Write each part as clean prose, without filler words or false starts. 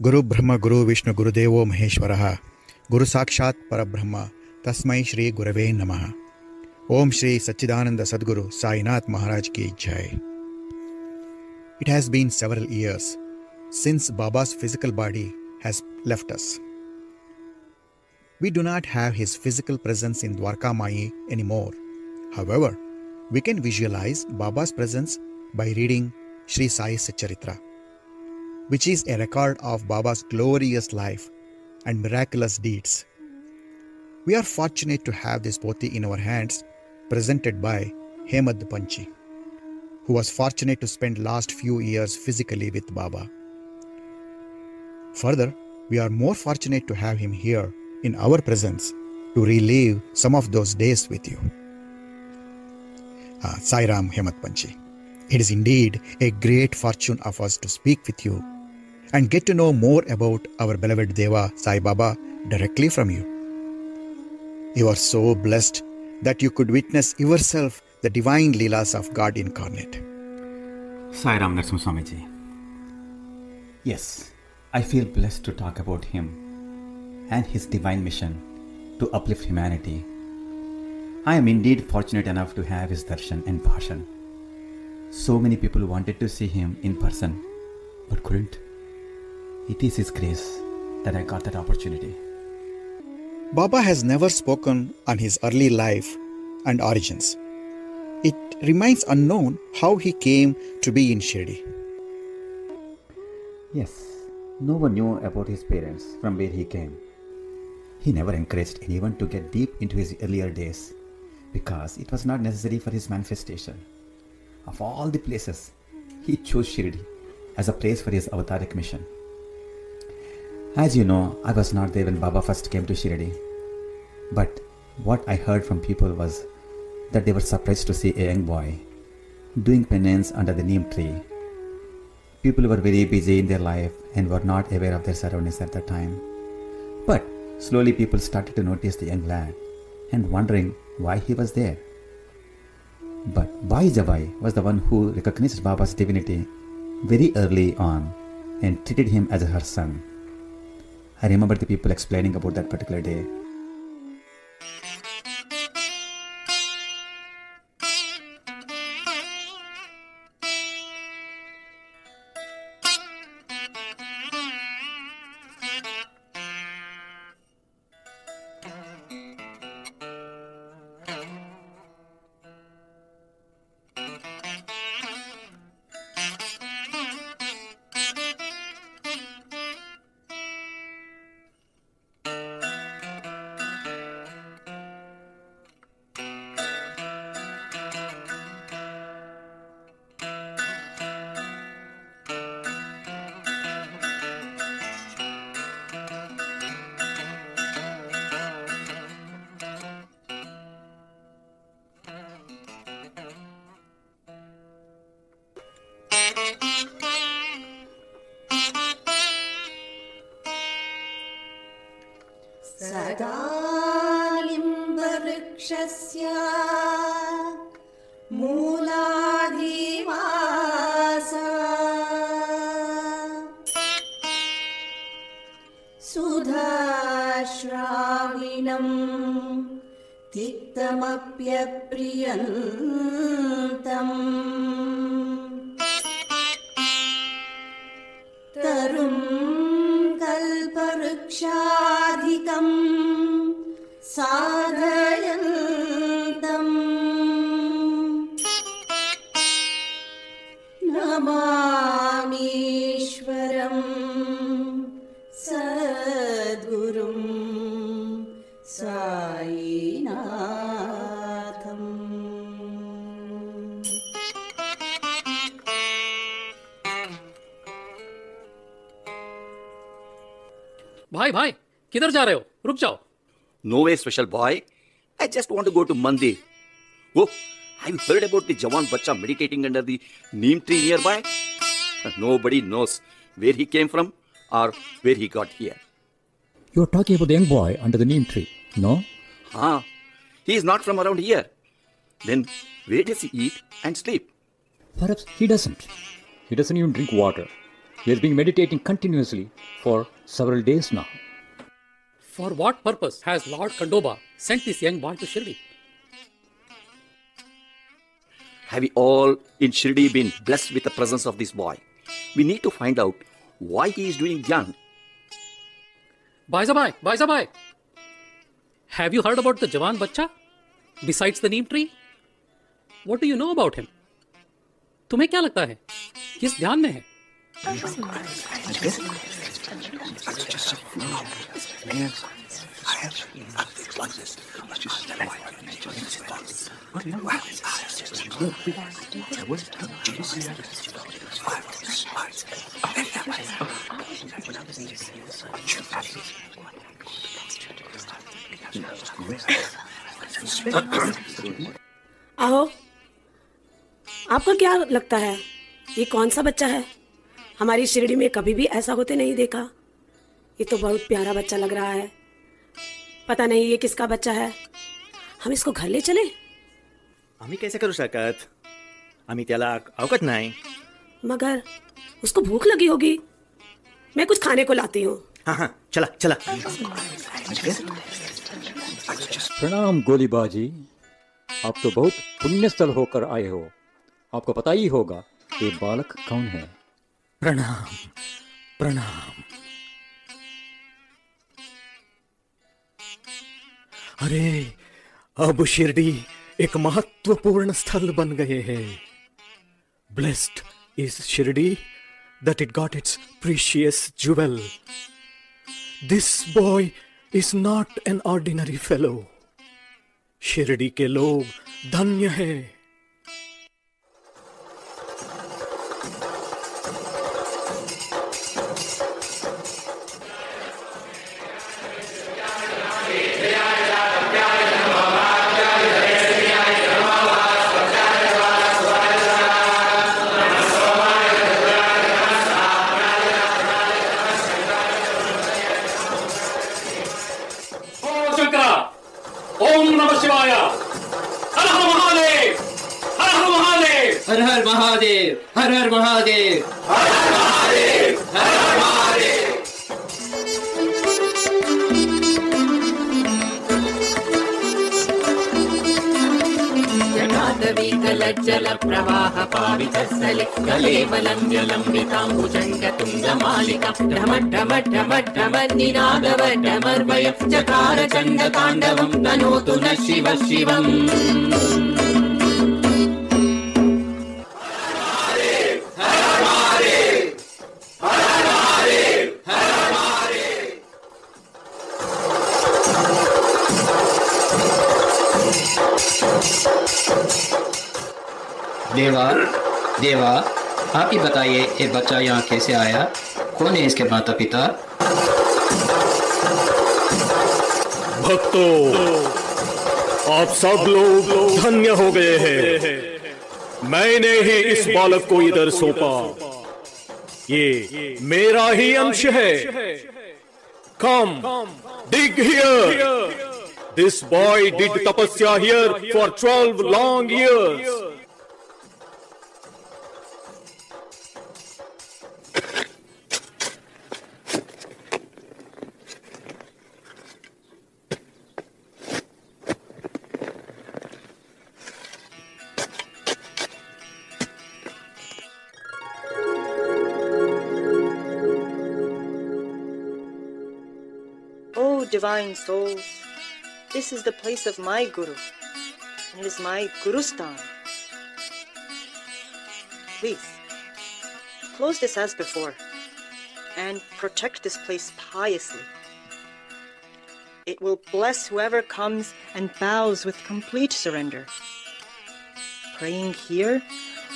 गुरु ब्रह्म गुरु विष्णु गुरुदेवो महेश्वरः गुरु साक्षात् परब्रह्म तस्मै श्री गुरवे नमः. Om Shri Satchidananda Sadguru Sainath Maharaj Ki Jai. It has been several years since Baba's physical body has left us. We do not have his physical presence in Dwarka Mai anymore. However, we can visualize Baba's presence by reading Sri Sai Samarpan, which is a record of Baba's glorious life and miraculous deeds. We are fortunate to have this pothi in our hands, presented by Hemad Panchi, who was fortunate to spend last few years physically with Baba. Further, we are more fortunate to have him here in our presence to relive some of those days with you. Sai Ram Hemad Panchi. It is indeed a great fortune of us to speak with you and get to know more about our beloved Deva Sai Baba directly from you. You are so blessed that you could witness yourself the divine Leelas of God incarnate. Sai Ram Narsingh Swamiji. Yes, I feel blessed to talk about him and his divine mission to uplift humanity. I am indeed fortunate enough to have his darshan and bhashan. So many people wanted to see him in person, but couldn't. It is his grace that I got that opportunity. Baba has never spoken on his early life and origins. It remains unknown how he came to be in Shirdi. Yes, no one knew about his parents, from where he came. He never encouraged anyone to get deep into his earlier days because it was not necessary for his manifestation. Of all the places, he chose Shirdi as a place for his avataric mission. As you know, I was not there when Baba first came to Shirdi. But what I heard from people was that they were surprised to see a young boy doing penance under the neem tree. People were very busy in their life and were not aware of their surroundings at that time. But slowly people started to notice the young lad and wondering why he was there. But Bai Jabai was the one who recognized Baba's divinity very early on and treated him as her son. I remember the people explaining about that particular day. सदालिम्बवृक्षस्य मूलाधिवासा सुधाश्राविणं तिक्तमप्यप्रियन्तम् तरुं कल्पवृक्षाधिकं साधयन्तम् नमामीश्वरं सद्गुरुं साईनाथम्. भाई भाई किधर जा रहे हो? रुक जाओ. No way, special boy. I just want to go to Mandir. Oh, have you heard about the Jawan Bacha meditating under the neem tree nearby? Nobody knows where he came from or where he got here. You're talking about the young boy under the neem tree, no? He is not from around here. Then where does he eat and sleep? Perhaps he doesn't. He doesn't even drink water. He has been meditating continuously for several days now. For what purpose has Lord Kandoba sent this young boy to Shirdi? Have we all in Shirdi been blessed with the presence of this boy? We need to find out why he is doing young. Bhai, have you heard about the Jawan Bachcha besides the neem tree? What do you know about him? तुम्हें क्या लगता है किस ध्यान में है? आओ, आपको क्या लगता है ये कौन सा बच्चा है? हमारी शिरडी में कभी भी ऐसा होते नहीं देखा। ये तो बहुत प्यारा बच्चा लग रहा है। पता नहीं ये किसका बच्चा है। हम इसको घर ले चले? आम्ही कैसे करू शकत? आम्ही त्याला अवकत नाही. मगर उसको भूख लगी होगी। मैं कुछ खाने को लाती हूँ। हाँ, चला. प्रणाम गोलीबाजी, आप तो बहुत पुण्यस्थल होकर आए हो। आपको पता ही होगा ये बालक कौन है। प्रणाम. अरे, अब शिरडी एक महत्वपूर्ण स्थल बन गए हैं. Blessed is Shirdi that it got its precious jewel. This boy is not an ordinary fellow. Shirdi के लोग धन्य हैं. ओम नमः शिवाय। हर हर महादेव, हर हर महादेव, हर हर महादेव, हर हर महादेव, हर हर महादेव, हर हर महादेव। जटाटवीकलज्जल प्रवाह पावितस्थले कलेवलं जलम्बिताम्बुजङ्गतुङ्गमालिका ढमढमढमढमनिनादवढमर्वय चकार चण्डताण्डवं तनोतु न शिव शिवम्। देवा, आप ही बताइए ये बच्चा यहाँ कैसे आया? कौन है इसके माता पिता? भक्तों, आप सब लोग धन्य हो गए हैं। मैंने ही इस बालक को इधर सौंपा। ये मेरा ही अंश है। Come, dig here. This boy did tapasya here for 12 long years. Divine souls, this is the place of my Guru, and it is my Gurustan. Please, close this as before, and protect this place piously. It will bless whoever comes and bows with complete surrender. Praying here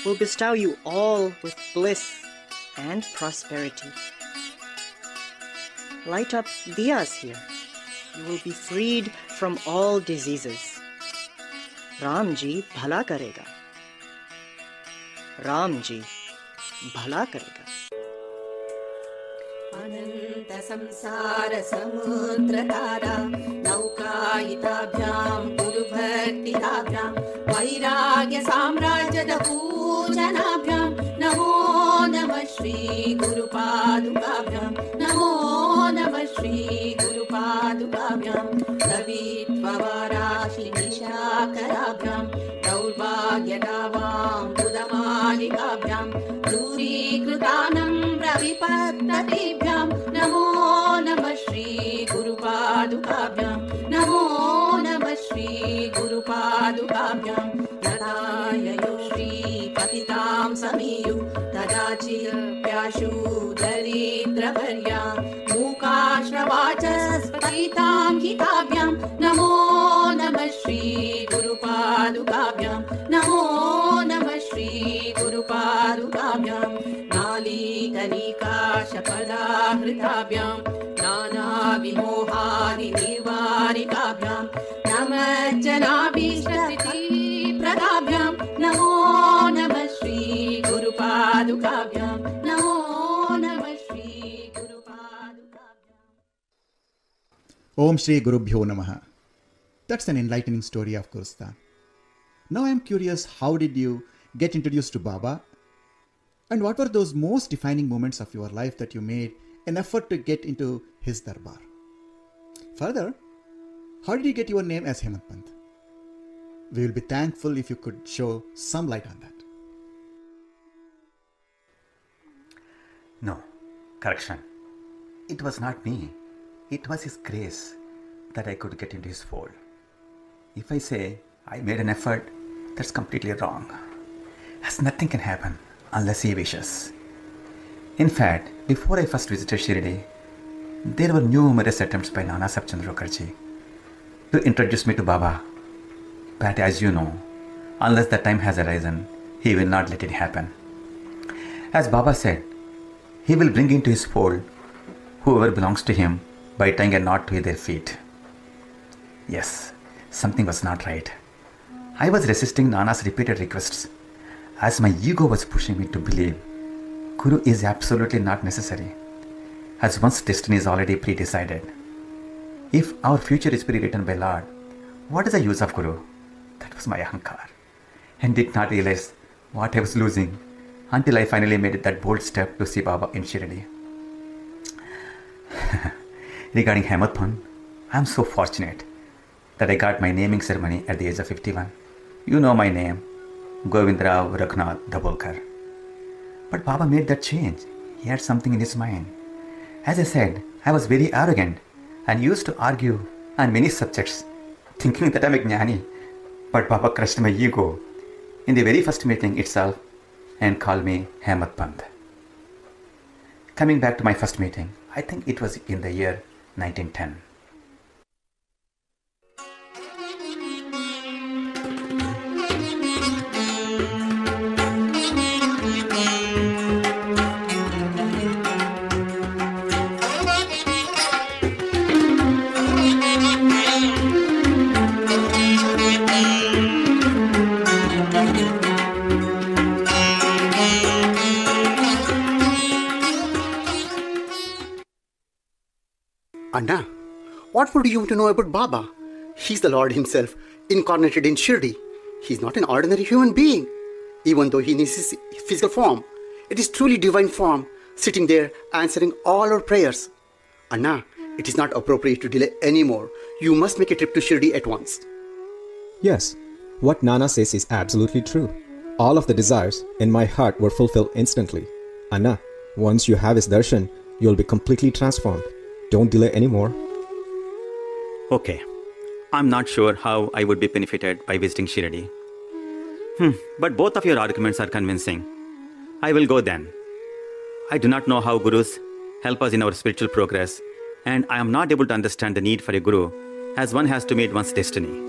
will bestow you all with bliss and prosperity. Light up diyas here. You will be freed from all diseases. Ram ji bhala karega. Ram ji bhala karega. अनंत संसार समुद्र तारा नौकायिताभ्यां गुरु भक्तिदाभ्यां वैराग्य साम्राज्य पूजनाभ्यां नमो नमः। श्री गुरुपादुकाभ्यां नमो नमः श्री गुरुपादुकाभ्यां कवित्ववाराशि निशाकराभ्यां दौर्भाग्यदावां बुधमालिकाभ्यां दूरीकृतानं प्रविपत्ततेभ्यां नमो नमः श्री गुरुपादुकाभ्यां नमो नमः श्री गुरुपादुकाभ्यां यदाययो श्री पतितां समीयु तदाचिप्याशु दरिद्रवर्या मूकाश्रवाचस्पतितां हिताभ्यां नमो नमः श्री गुरुपादुकाभ्यां नमो नमः श्री गुरुपादुकाभ्यां नालीकनिकाशपदाहृताभ्यां नानाविमोहादिनिर्वारिकाभ्यां नमज्जनाभीष्टप्रदाभ्यां नमो नमः श्री गुरुपादुकाभ्यां नमो नमः Shri गुरुपादुकाभ्यां. Om Shri Gurubhyo Namaha. That's an enlightening story of Gurusthan. Now I am curious, how did you get introduced to Baba? And what were those most defining moments of your life that you made an effort to get into his darbar? Further, how did you get your name as Hemant Pant? We will be thankful if you could show some light on that. No, correction. It was not me. It was His grace that I could get into His fold. If I say I made an effort, that's completely wrong, as nothing can happen unless He wishes. In fact, before I first visited Shirdi, there were numerous attempts by Nana Sahib Chandra Mukherjee to introduce me to Baba. But as you know, unless the time has arisen, He will not let it happen. As Baba said, He will bring into His fold whoever belongs to Him by tying a knot to their feet. Yes, something was not right. I was resisting Nana's repeated requests, as my ego was pushing me to believe Guru is absolutely not necessary, as one's destiny is already pre-decided. If our future is pre-written by Lord, what is the use of Guru? That was my ahankar, and did not realize what I was losing until I finally made that bold step to see Baba in Shirdi. Regarding Hemant Pant, I am so fortunate that I got my naming ceremony at the age of 51. You know my name, Govindrao Raknath Dabolkar. But Baba made that change. He had something in his mind. As I said, I was very arrogant and used to argue on many subjects, thinking that I am a jnani. But Baba crushed my ego in the very first meeting itself and called me Hemant Pant. Coming back to my first meeting, I think it was in the year 1910. Anna, what would you want to know about Baba? He's the Lord himself, incarnated in Shirdi. He's not an ordinary human being, even though he needs his physical form. It is truly divine form, sitting there answering all our prayers. Anna, it is not appropriate to delay anymore. You must make a trip to Shirdi at once. Yes, what Nana says is absolutely true. All of the desires in my heart were fulfilled instantly. Anna, once you have his darshan, you'll be completely transformed. Don't delay anymore. Okay, I'm not sure how I would be benefited by visiting Shirdi. But both of your arguments are convincing. I will go then. I do not know how gurus help us in our spiritual progress, and I am not able to understand the need for a guru, as one has to meet one's destiny.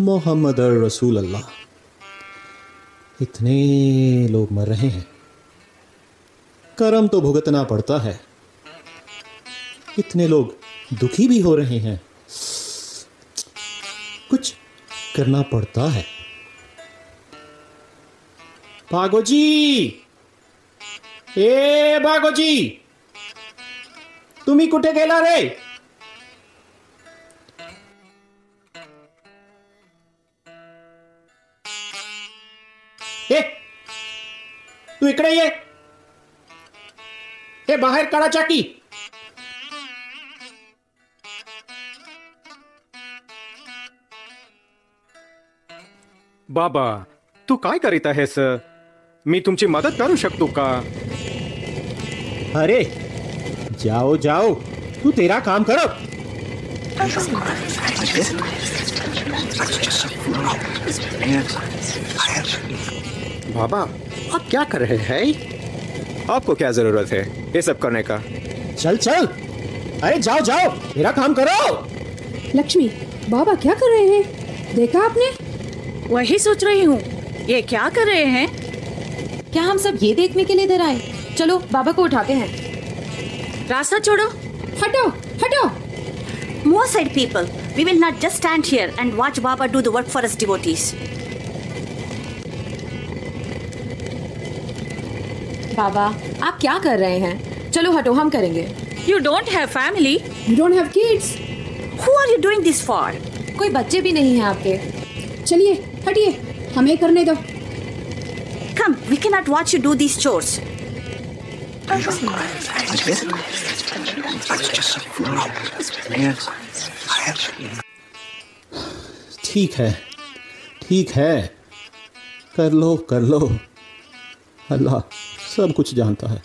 Mohammad रसूल अल्लाह। इतने लोग मर रहे हैं, करम तो भुगतना पड़ता है। इतने लोग दुखी भी हो रहे हैं, कुछ करना पड़ता है। भागो जी, ए भागो जी, तुम्ही कुठे गेला रे? तू इकडे ये, हे बाहेर काढा चाकी। बाबा, तू काय करीत आहेस? मी तुमची मदत करू शकतो का? अरे जाओ जाओ, तू तेरा काम करो। बाबा, आप क्या कर रहे हैं? आपको क्या जरूरत है ये सब करने का? चल चल, अरे जाओ जाओ, मेरा काम करो। लक्ष्मी, बाबा क्या कर रहे हैं? देखा आपने? वही सोच रही हूँ, ये क्या कर रहे हैं? क्या हम सब ये देखने के लिए इधर आए? चलो बाबा को उठाते हैं। रास्ता छोड़ो, हटो हटो। Move aside, people. We will not just stand here and watch Baba do the work for us devotees. बाबा, आप क्या कर रहे हैं? चलो हटो, हम करेंगे। You don't have family. You don't have kids. Who are you doing this for? कोई बच्चे भी नहीं हैं आपके। चलिए हटिए, हमें करने दो। Come, we cannot watch you do these chores. ठीक है, ठीक है, कर लो कर लो, अल्लाह सब कुछ जानता है।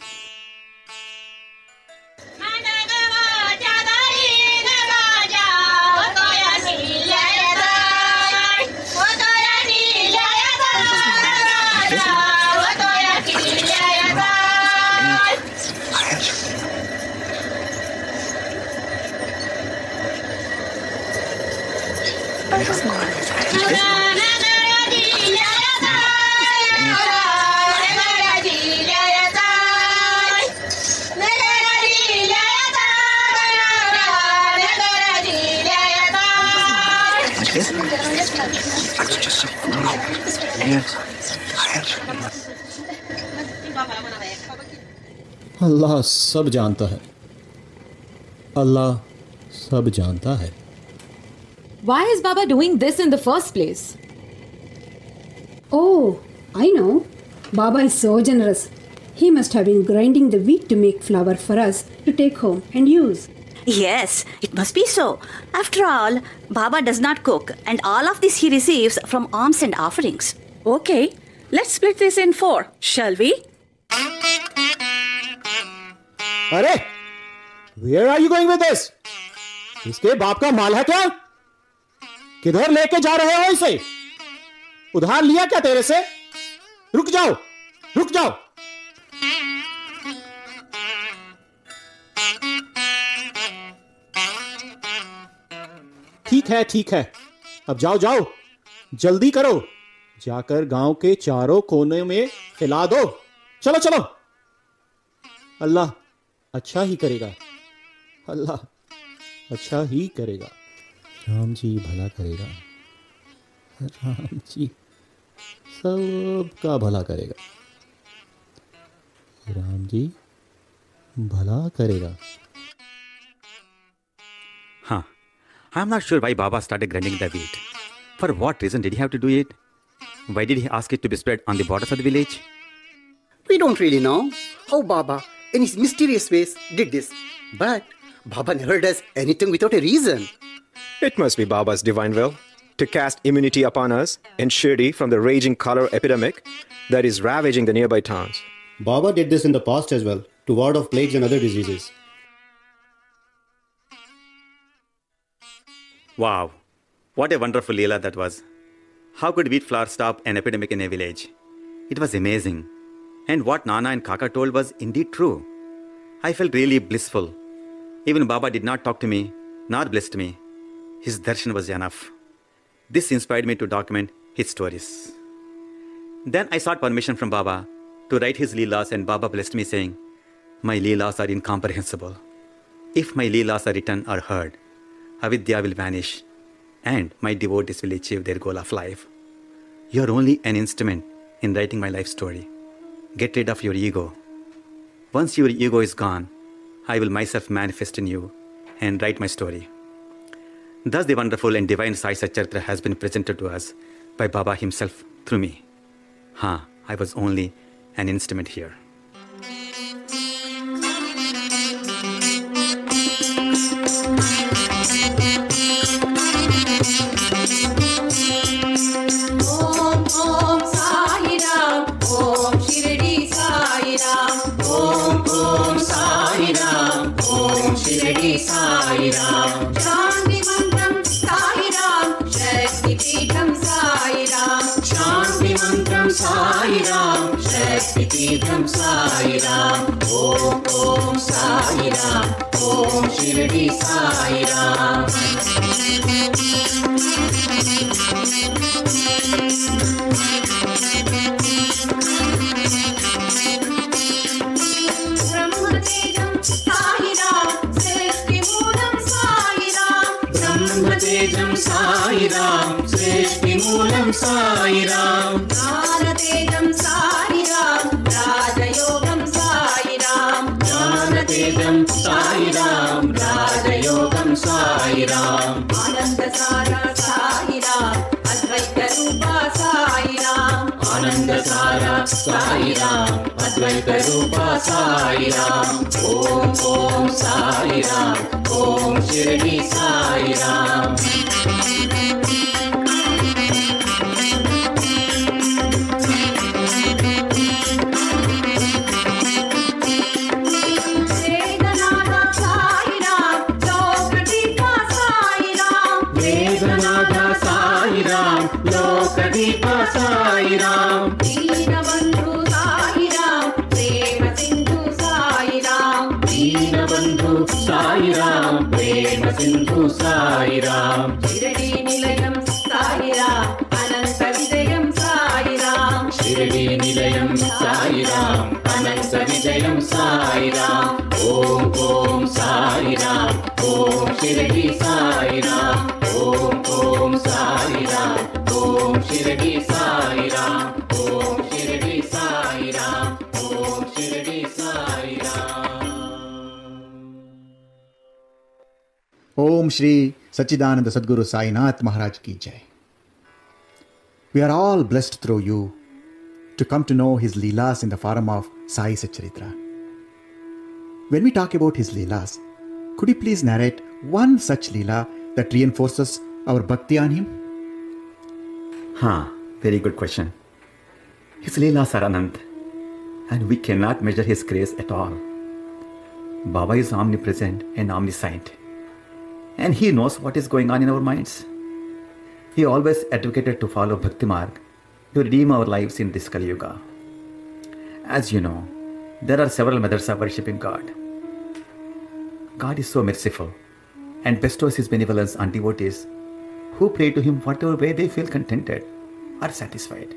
अल्लाह सब जानता है, अल्लाह सब जानता है। Why is Baba doing this in the first place? Oh, I know. Baba is so generous. He must have been grinding the wheat to make flour for us to take home and use. Yes, it must be so. After all, Baba does not cook, and all of this he receives from alms and offerings. Okay, let's split this in 4, shall we? अरे, where are you going with this? इसके बाप का माल है क्या? किधर लेके जा रहे हो इसे? उधार लिया क्या तेरे से? रुक जाओ, रुक जाओ। ठीक है, अब जाओ जाओ, जल्दी करो, जाकर गांव के चारों कोने में फैला दो। चलो चलो, अल्लाह अच्छा ही करेगा, अल्लाह अच्छा ही करेगा। राम जी भला करेगा, राम जी सबका भला करेगा, राम जी भला करेगा। Huh. I'm not sure why Baba started grinding the wheat. For what reason did he have to do it? Why did he ask it to be spread on the borders of the village? We don't really know how Baba, in his mysterious ways, did this. But Baba never does anything without a reason. It must be Baba's divine will to cast immunity upon us in Shirdi from the raging cholera epidemic that is ravaging the nearby towns. Baba did this in the past as well, to ward off plagues and other diseases. Wow, what a wonderful Leela that was. How could wheat flour stop an epidemic in a village? It was amazing. And what Nana and Kaka told was indeed true. I felt really blissful. Even Baba did not talk to me, nor blessed me. His darshan was enough. This inspired me to document his stories. Then I sought permission from Baba to write his Leelas, and Baba blessed me saying, "My Leelas are incomprehensible. If my Leelas are written or heard, avidya will vanish and my devotees will achieve their goal of life. You are only an instrument in writing my life story. Get rid of your ego. Once your ego is gone, I will myself manifest in you and write my story." Thus the wonderful and divine Sai Satcharitra has been presented to us by Baba himself through me. I was only an instrument here. Om Om Sai Ram, Om Shirdi Sai Ram, Om Om Sai Ram, Om Shirdi Sai Ram. Shanti Mantram Sai Ram, Shakti Peetham Sai Ram, Shanti Mantram Sai Ram, Shakti Peetham Sai Ram. Om Om Sai Ram, Om Shirdi Sai Ram. Brahmatejam Sai Ram, Srishti Moolam Sai Ram. Brahmatejam Sai Ram, Srishti Moolam Sai Ram. Jnanatejam Sai Ram, Rajayogam Sai Ram. Jnanatejam Sai Ram, Rajayogam Sai Ram. Anandasara Sai Ram, Advaita Rupa Sai Ram. Anandasara Sai Ram, Advaita Rupa Sai Ram. Om Om Sai Ram, Om Shirdi Sai Ram. Vedanada Sai Ram, Lokadipa Sai Ram. Vedanada Sai Ram, Lokadipa Sai Ram. Deenabandhu Sai Ram, Prema Sindhu Sai Ram. Deenabandhu Sai Ram, Prema Sindhu Sai Ram. Shirdi Nilayam Sai Ram, Ananta Vijayam Sai Ram. Shirdi Nilayam Sai Ram, Ananta Vijayam Sai Ram. Om Om Sai Ram, Om Shirdi Sai Ram. Om Om Sai Ram, Om Shirdi Sai Ram. Om Shirdi Sai Ram, Om Shirdi Sai Ram. Om Shri Sachidananda Sadguru Sainath Maharaj Ki Jai. We are all blessed through you to come to know his Leelas in the form of Sai Satcharitra. When we talk about his Leelas, could you please narrate one such Leela that reinforces our bhakti on him? Very good question. His Leelas are anant, and we cannot measure his grace at all. Baba is omnipresent and omniscient, and he knows what is going on in our minds. He always advocated to follow Bhakti Marg to redeem our lives in this Kali Yuga. As you know, there are several methods of worshipping God. God is so merciful and bestows his benevolence on devotees who pray to him whatever way they feel contented or satisfied.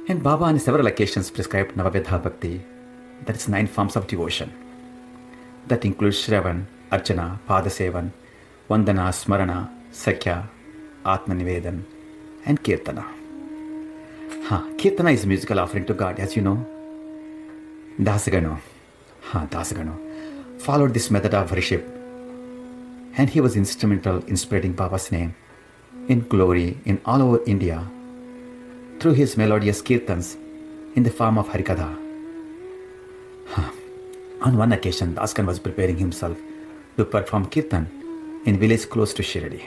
And Baba on several occasions prescribed Navavedha Bhakti, that is 9 forms of devotion. That includes Shravan, Archana, Padasevan, Vandana, Smarana, Sakhya, Atmanivedan, and Kirtana. Kirtana is a musical offering to God, as you know. Dasagano followed this method of worship, and he was instrumental in spreading Baba's name in glory in all over India through his melodious kirtans in the form of Harikatha. On one occasion, Daskan was preparing himself to perform kirtan in village close to Shirdi.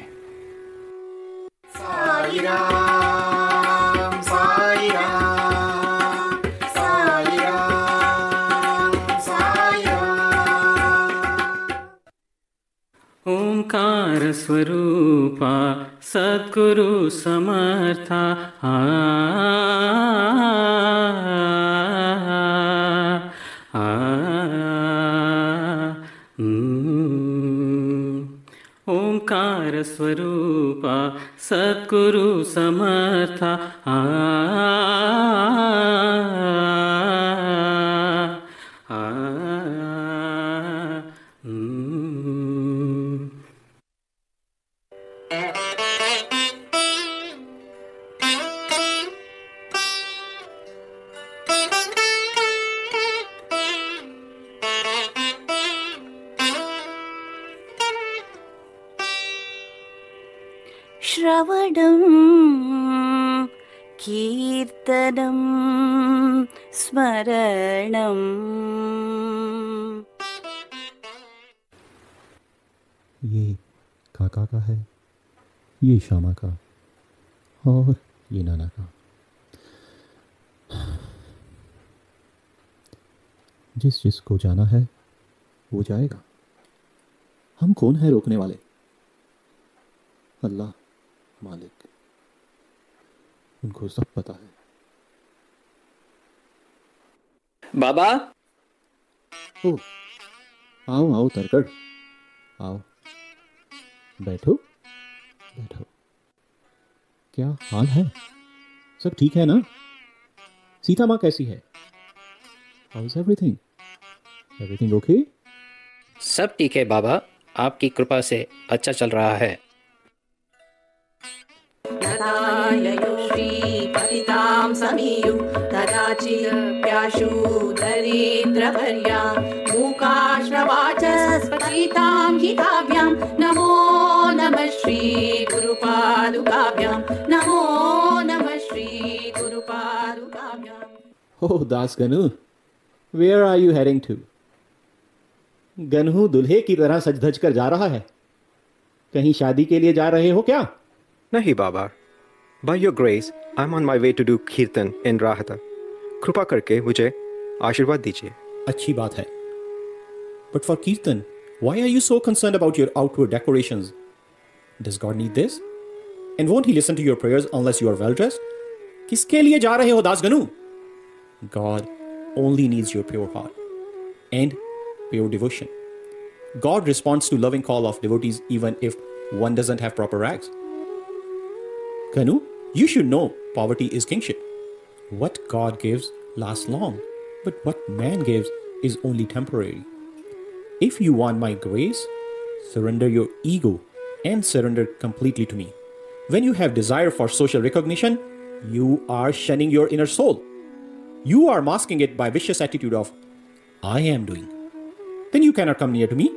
स्वरूपा सद्गुरु समर्था ओंकार स्वरूपा सद्गुरु समर्था श्रवणं कीर्तनं स्मरणम्। ये काका का है, ये श्यामा का और ये नाना का। जिसको जाना है वो जाएगा। हम कौन है रोकने वाले? अल्लाह मालिक, उनको सब पता है। बाबा, ओ आओ आओ तरकड़, आओ बैठो बैठो। क्या हाल है? सब ठीक है ना? सीता माँ कैसी है? How is everything? Everything okay? सब ठीक है बाबा, आपकी कृपा से अच्छा चल रहा है। नताययो श्रीपतितां समीयु कदाचिप्याशु दरिद्रवर्या मूकाश्रवाचस्पतितां हिताभ्यां नमो नमः श्री गुरुपादुकाभ्यां नमो नमः Shri गुरुपादुकाभ्यां। Oh, Das Ganu, where are you heading to? गन्हू दुल्हे की तरह सज धज कर जा रहा है। कहीं शादी के लिए जा रहे हो क्या? नहीं बाबा, by your grace, I'm on my way to do कीर्तन in राहता। कृपा करके मुझे आशीर्वाद दीजिए। अच्छी बात है। But for कीर्तन, why are you so concerned about your outward decorations? Does God need this? And won't he listen to your prayers unless you are well dressed? किसके लिए जा रहे हो दास गनु? God only needs your pure heart and pure devotion. God responds to loving call of devotees even if one doesn't have proper rags. Kanu, you should know poverty is kingship. What God gives lasts long, but what man gives is only temporary. If you want my grace, surrender your ego and surrender completely to me. When you have desire for social recognition, you are shunning your inner soul. You are masking it by vicious attitude of, I am doing. Then you cannot come near to me.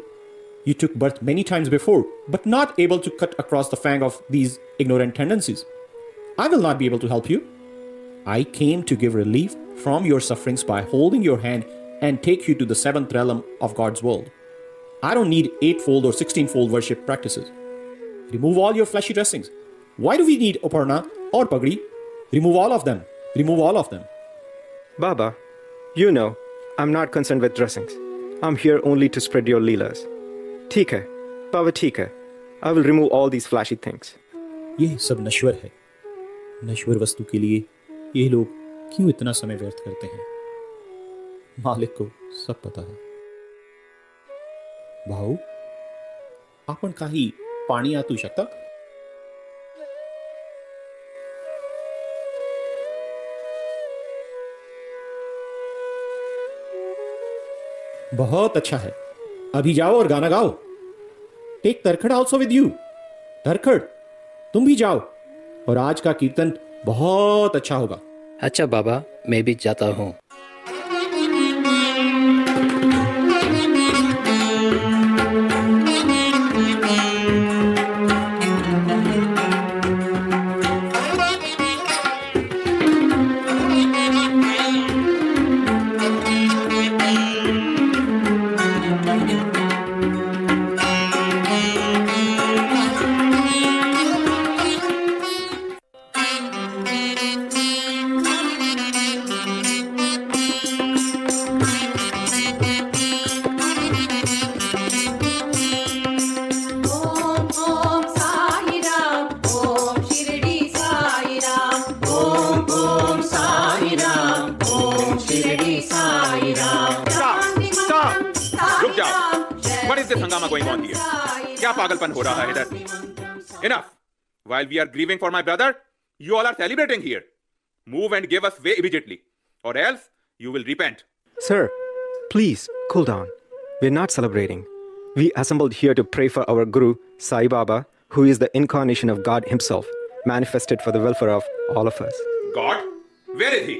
You took birth many times before, but not able to cut across the fang of these ignorant tendencies. I will not be able to help you. I came to give relief from your sufferings by holding your hand and take you to the seventh realm of God's world. I don't need 8-fold or 16-fold worship practices. Remove all your fleshy dressings. Why do we need Aparna or Pagri? Remove all of them. Remove all of them. Baba, you know, I'm not concerned with dressings. I'm here only to spread your leelas. ठीक है, Baba ठीक है. I will remove all these flashy things. ये सब नश्वर है। नश्वर वस्तु के लिए ये लोग क्यों इतना समय व्यर्थ करते हैं? मालिक को सब पता है। भाऊ, आपण काही पाणी आतू शकता? बहुत अच्छा है। अभी जाओ और गाना गाओ। Take Tarkhad also with you. Tarkhad, तुम भी जाओ और आज का कीर्तन बहुत अच्छा होगा। अच्छा बाबा, मैं भी जाता हूँ। hangama going on here? क्या पागलपन हो रहा है इधर? Enough. While we are grieving for my brother, you all are celebrating here. Move and give us way immediately, or else you will repent. Sir, please cool down. We're not celebrating. We assembled here to pray for our Guru, Sai Baba, who is the incarnation of God himself, manifested for the welfare of all of us. God? Where is he?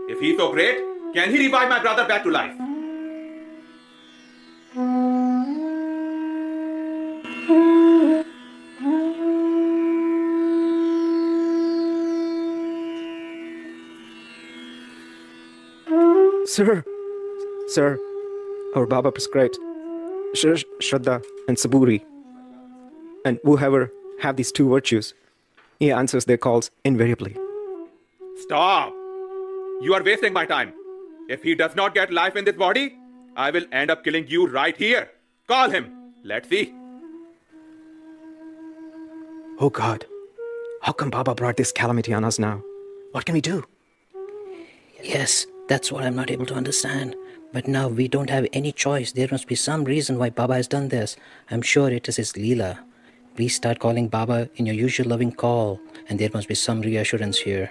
If he is so great, can he revive my brother back to life? Sir, our Baba prescribes Shraddha and Saburi. And whoever have these two virtues, he answers their calls invariably. Stop! You are wasting my time. If he does not get life in this body, I will end up killing you right here. Call him. Let's see. Oh God, how come Baba brought this calamity on us now? What can we do? Yes, that's what I'm not able to understand. But now we don't have any choice. There must be some reason why Baba has done this. I'm sure it is his Leela. Please start calling Baba in your usual loving call, and there must be some reassurance here.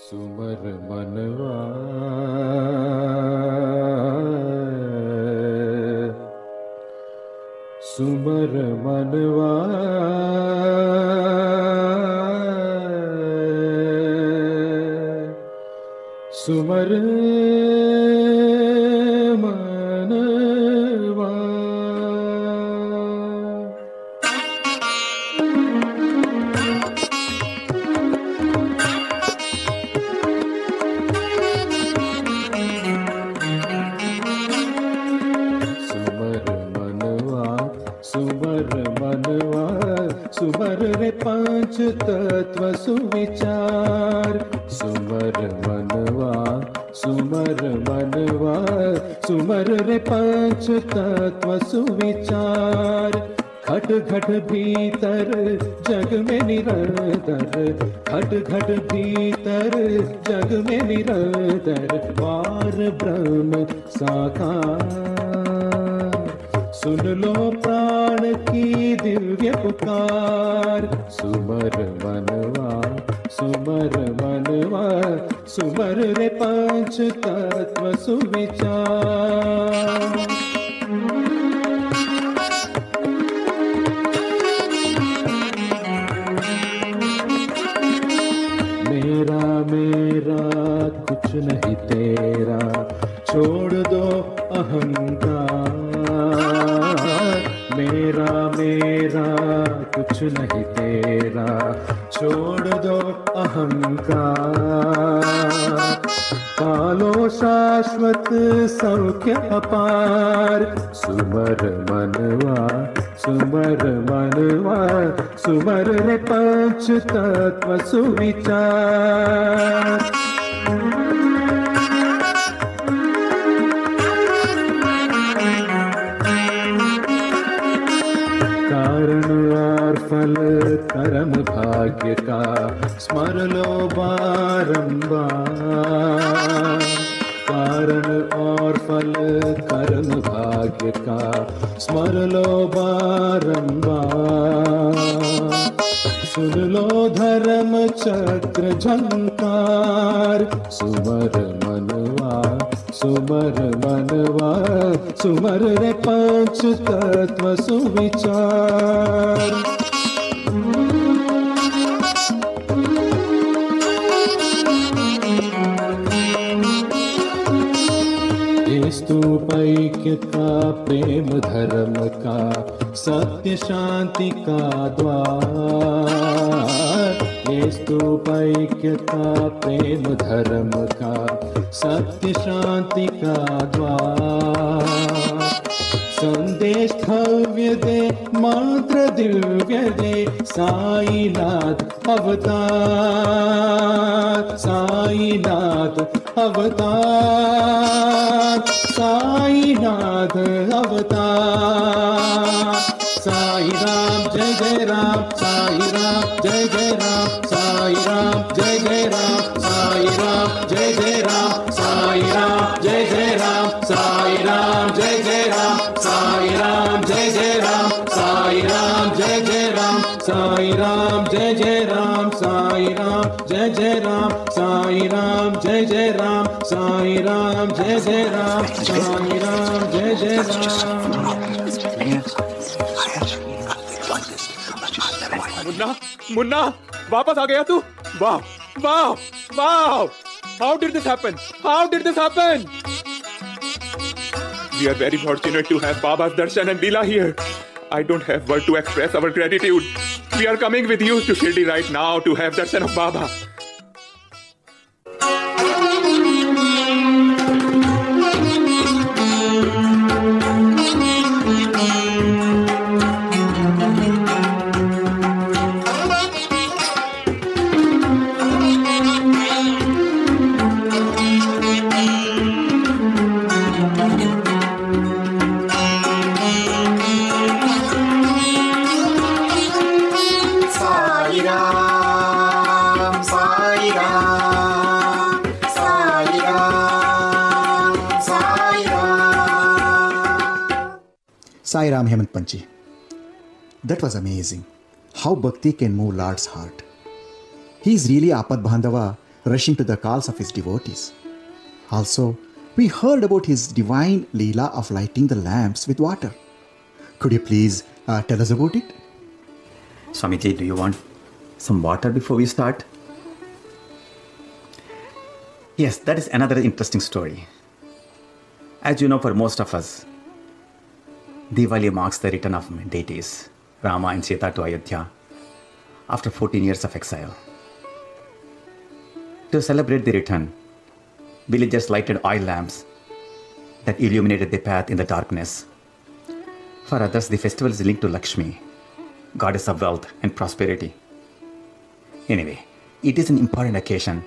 सुमर मनवा सुमर मनवा सुमर मनवा सुमर रे पांच तत्व सुविचार सुमर मनवा सुमर मनवा सुमर रे पांच तत्व सुविचार खट खट भीतर जग में निरंतर खट खट भीतर जग में निरंतर पार ब्रह्म साकार सुन लो प्राण की दिव्य पुकार सुमर मनवा सुमर मनवा सुमर रे पांच तत्व सुविचार मेरा मेरा कुछ नहीं तेरा छोड़ दो अहंकार मेरा मेरा कुछ नहीं तेरा छोड़ दो अहंकार पालो शाश्वत सौख्य अपार सुमर मनवा सुमर मनवा सुमर रे पंच तत्व सुविचार कारण और फल कर्म भाग्य का स्मर लो बारंबार कारण और फल कर्म भाग्य का स्मर लो बारंबार सुन लो धर्म चक्र झंकार सुमर मनवा सुमर मनवा सुमर रे पंच तत्व सुविचार स्तूप ऐक्य का प्रेम धर्म का सत्य शांति का द्वार ये स्तूप ऐक्यता प्रेम धर्म का, सत्य शांति का द्वार। संदेश भव्य दे, मंत्र दिव्य दे, साईनाथ अवतार, साईनाथ अवतार, साईनाथ अवतार। साई राम जय जय राम, साई राम जय जय राम, साई राम जय जय राम, साई राम जय जय राम, साई राम जय जय राम, साई राम जय जय राम, साई राम जय जय राम, साई राम जय जय राम, साई राम जय जय राम, साई राम जय जय राम, साई राम जय जय राम, साई राम जय जय राम, साई राम जय जय राम। मुन्ना, मुन्ना, वापस आ गया तू? वाह, वाह, वाह! How did this happen? How did this happen? We are very fortunate to have Baba's darshan and Leela here. I don't have word to express our gratitude. We are coming with you to Shirdi right now to have darshan of Baba. Sai Ram Hemant Panchi. That was amazing. How bhakti can move Lord's heart. He is really Apad Bandhava, rushing to the calls of his devotees. Also, we heard about his divine Leela of lighting the lamps with water. Could you please tell us about it? Swamiji, do you want some water before we start? Yes, that is another interesting story. As you know, for most of us, Diwali marks the return of deities Rama and Sita to Ayodhya after 14 years of exile. To celebrate the return, villagers lighted oil lamps that illuminated the path in the darkness. For others, the festival is linked to Lakshmi, goddess of wealth and prosperity. Anyway, it is an important occasion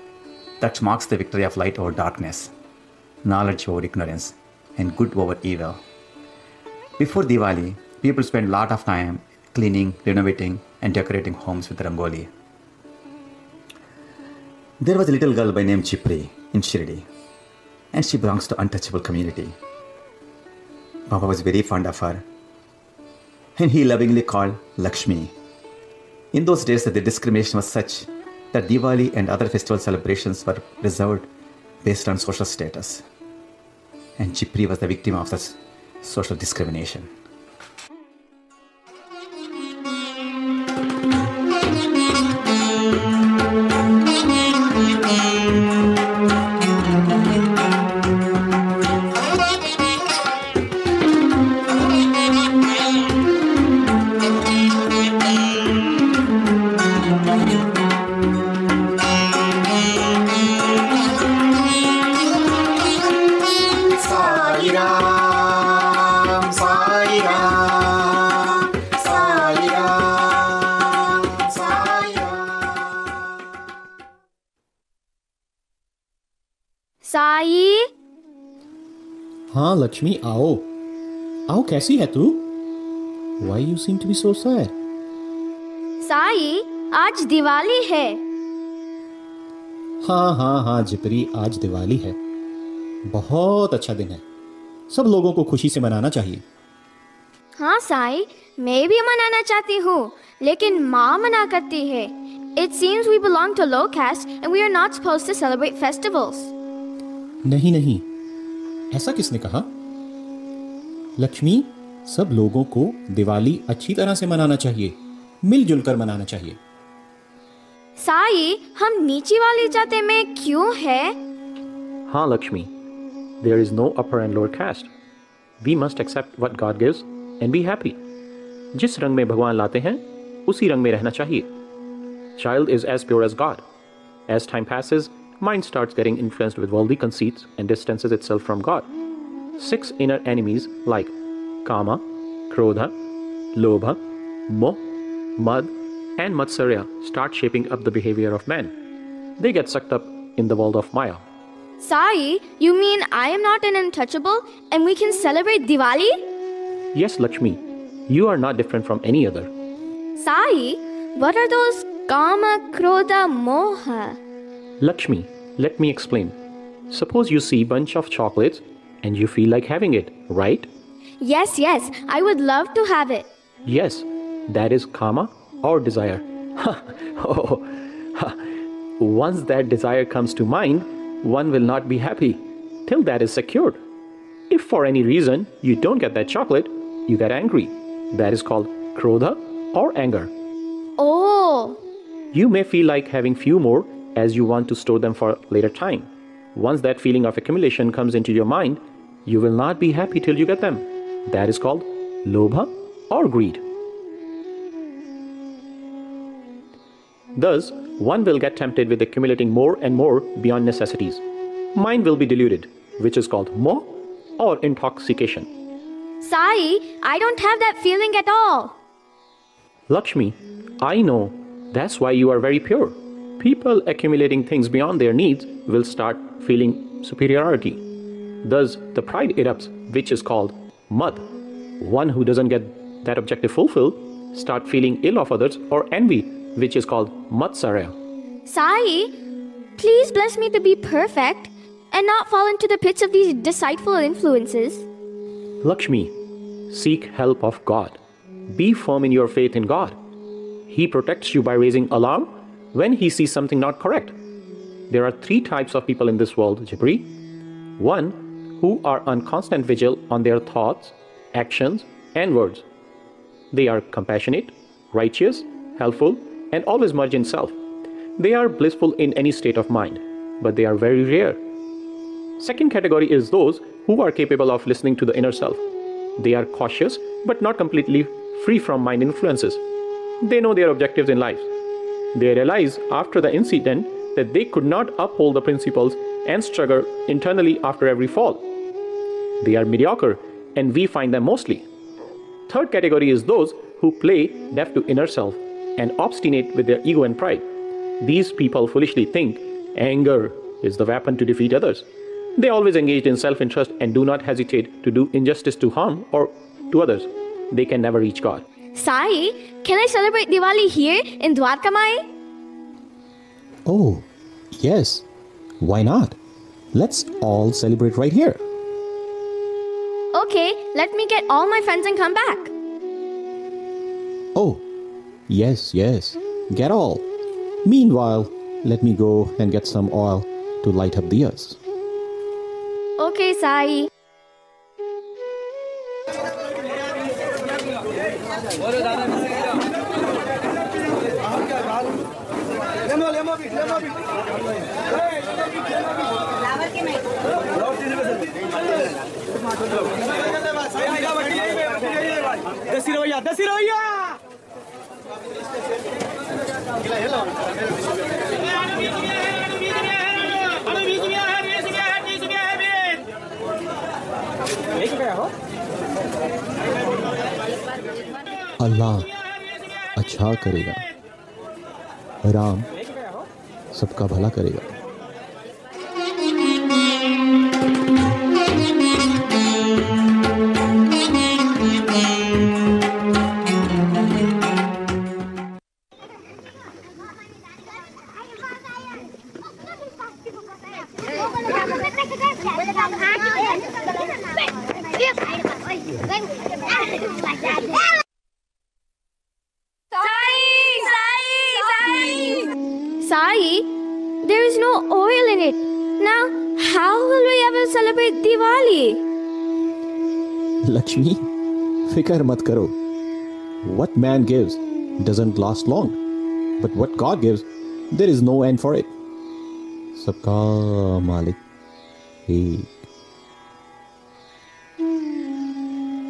that marks the victory of light over darkness, knowledge over ignorance, and good over evil. Before Diwali, people spend a lot of time cleaning, renovating, and decorating homes with rangoli. There was a little girl by name Chipri in Shirdi, and she belongs to untouchable community. Baba was very fond of her, and he lovingly called Lakshmi. In those days, the discrimination was such that Diwali and other festival celebrations were reserved based on social status, and Chipri was the victim of such social discrimination. Sai. हाँ लक्ष्मी, आओ आओ, कैसी है तू? Why you seem to be so sad? Sai, आज दिवाली है। हाँ जिपरी, आज दिवाली है। बहुत अच्छा दिन है, सब लोगों को खुशी से मनाना चाहिए। हाँ साई, मैं भी मनाना चाहती हूँ, लेकिन माँ मना करती है। It seems we belong to low caste and we are not supposed to celebrate festivals. नहीं, ऐसा किसने कहा? लक्ष्मी, सब लोगों को दिवाली अच्छी तरह से मनाना चाहिए, मिलजुल कर मनाना चाहिए। साई, हम नीचे वाली जाति में क्यों है? हाँ Lakshmi, there is no upper and lower caste. We must accept what God gives and be happy. जिस रंग में भगवान लाते हैं, उसी रंग में रहना चाहिए। Child is as pure as God. As time passes, mind starts getting influenced with worldly conceits and distances itself from God. 6 inner enemies like Kama, Krodha, Lobha, Moh, Mad, and Matsarya start shaping up the behavior of man. They get sucked up in the world of Maya. Sai, you mean I am not an untouchable and we can celebrate Diwali? Yes, Lakshmi, you are not different from any other. Sai, what are those Kama, Krodha, Moha? Lakshmi, let me explain. Suppose you see a bunch of chocolates and you feel like having it, right? Yes, I would love to have it. Yes, that is Kama or desire. Once that desire comes to mind, one will not be happy till that is secured. If for any reason you don't get that chocolate, you get angry. That is called Krodha or anger. Oh. You may feel like having few more as you want to store them for later time. Once that feeling of accumulation comes into your mind, you will not be happy till you get them. That is called Lobha or greed. Thus, one will get tempted with accumulating more and more beyond necessities. Mind will be deluded, which is called moh or intoxication. Sai, I don't have that feeling at all. Lakshmi, I know. That's why you are very pure. People accumulating things beyond their needs will start feeling superiority. Thus, the pride erupts, which is called mad. One who doesn't get that objective fulfilled start feeling ill of others or envy, which is called matsarya. Sai, please bless me to be perfect and not fall into the pits of these deceitful influences. Lakshmi, seek help of God. Be firm in your faith in God. He protects you by raising alarm when he sees something not correct. There are 3 types of people in this world, Jibri. 1, who are on constant vigil on their thoughts, actions, and words. They are compassionate, righteous, helpful, and always merge in self. They are blissful in any state of mind, but they are very rare. Second category is those who are capable of listening to the inner self. They are cautious, but not completely free from mind influences. They know their objectives in life. They realize after the incident that they could not uphold the principles and struggle internally after every fall. They are mediocre, and we find them mostly. Third category is those who play deaf to inner self and obstinate with their ego and pride. These people foolishly think anger is the weapon to defeat others. They always engage in self-interest and do not hesitate to do injustice to harm or to others. They can never reach God. Sai, can I celebrate Diwali here in Dwarkamai? Oh, yes. Why not? Let's all celebrate right here. Okay, let me get all my friends and come back. Oh, yes. Get all. Meanwhile, let me go and get some oil to light up diyas. Okay, Sai. दसी रवैया अल्लाह अच्छा करेगा, राम सबका भला करेगा. Sai, there is no oil in it. Now, how will we ever celebrate Diwali? Lakshmi, fikar mat karo. What man gives doesn't last long, but what God gives, there is no end for it. Sabka Malik. Hey.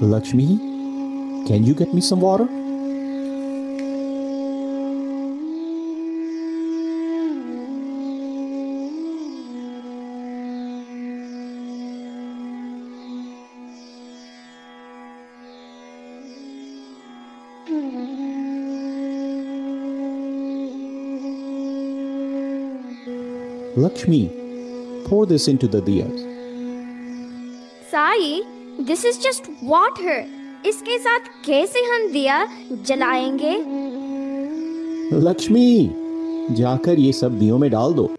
Lakshmi, can you get me some water? Lakshmi, pour this into the diyas. Sai, this is just water. इसके साथ कैसे हम दिया जलाएंगे? लक्ष्मी, जाकर ये सब दियों में डाल दो.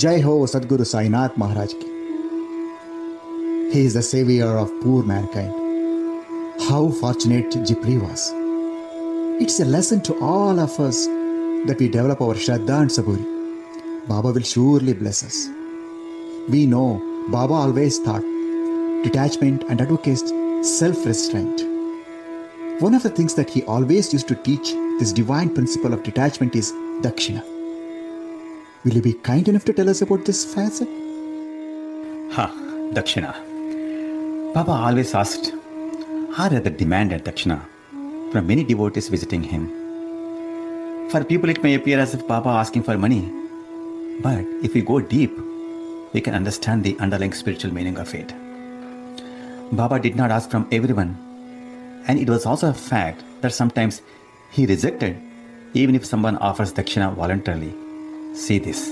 जय हो सदगुरु साईनाथ महाराज की. He is the savior of poor mankind. How fortunate Jipri was. It's a lesson to all of us that we develop our Shraddha and Saburi. Baba will surely bless us. We know Baba always taught detachment and advocates self-restraint. One of the things that he always used to teach this divine principle of detachment is Dakshina. will you be kind enough to tell us about this facet? Dakshina. Baba always asked, or rather demanded Dakshina from many devotees visiting him. For people it may appear as if Baba asking for money, but if we go deep, we can understand the underlying spiritual meaning of it. Baba did not ask from everyone, and it was also a fact that sometimes he rejected even if someone offers Dakshina voluntarily. See this.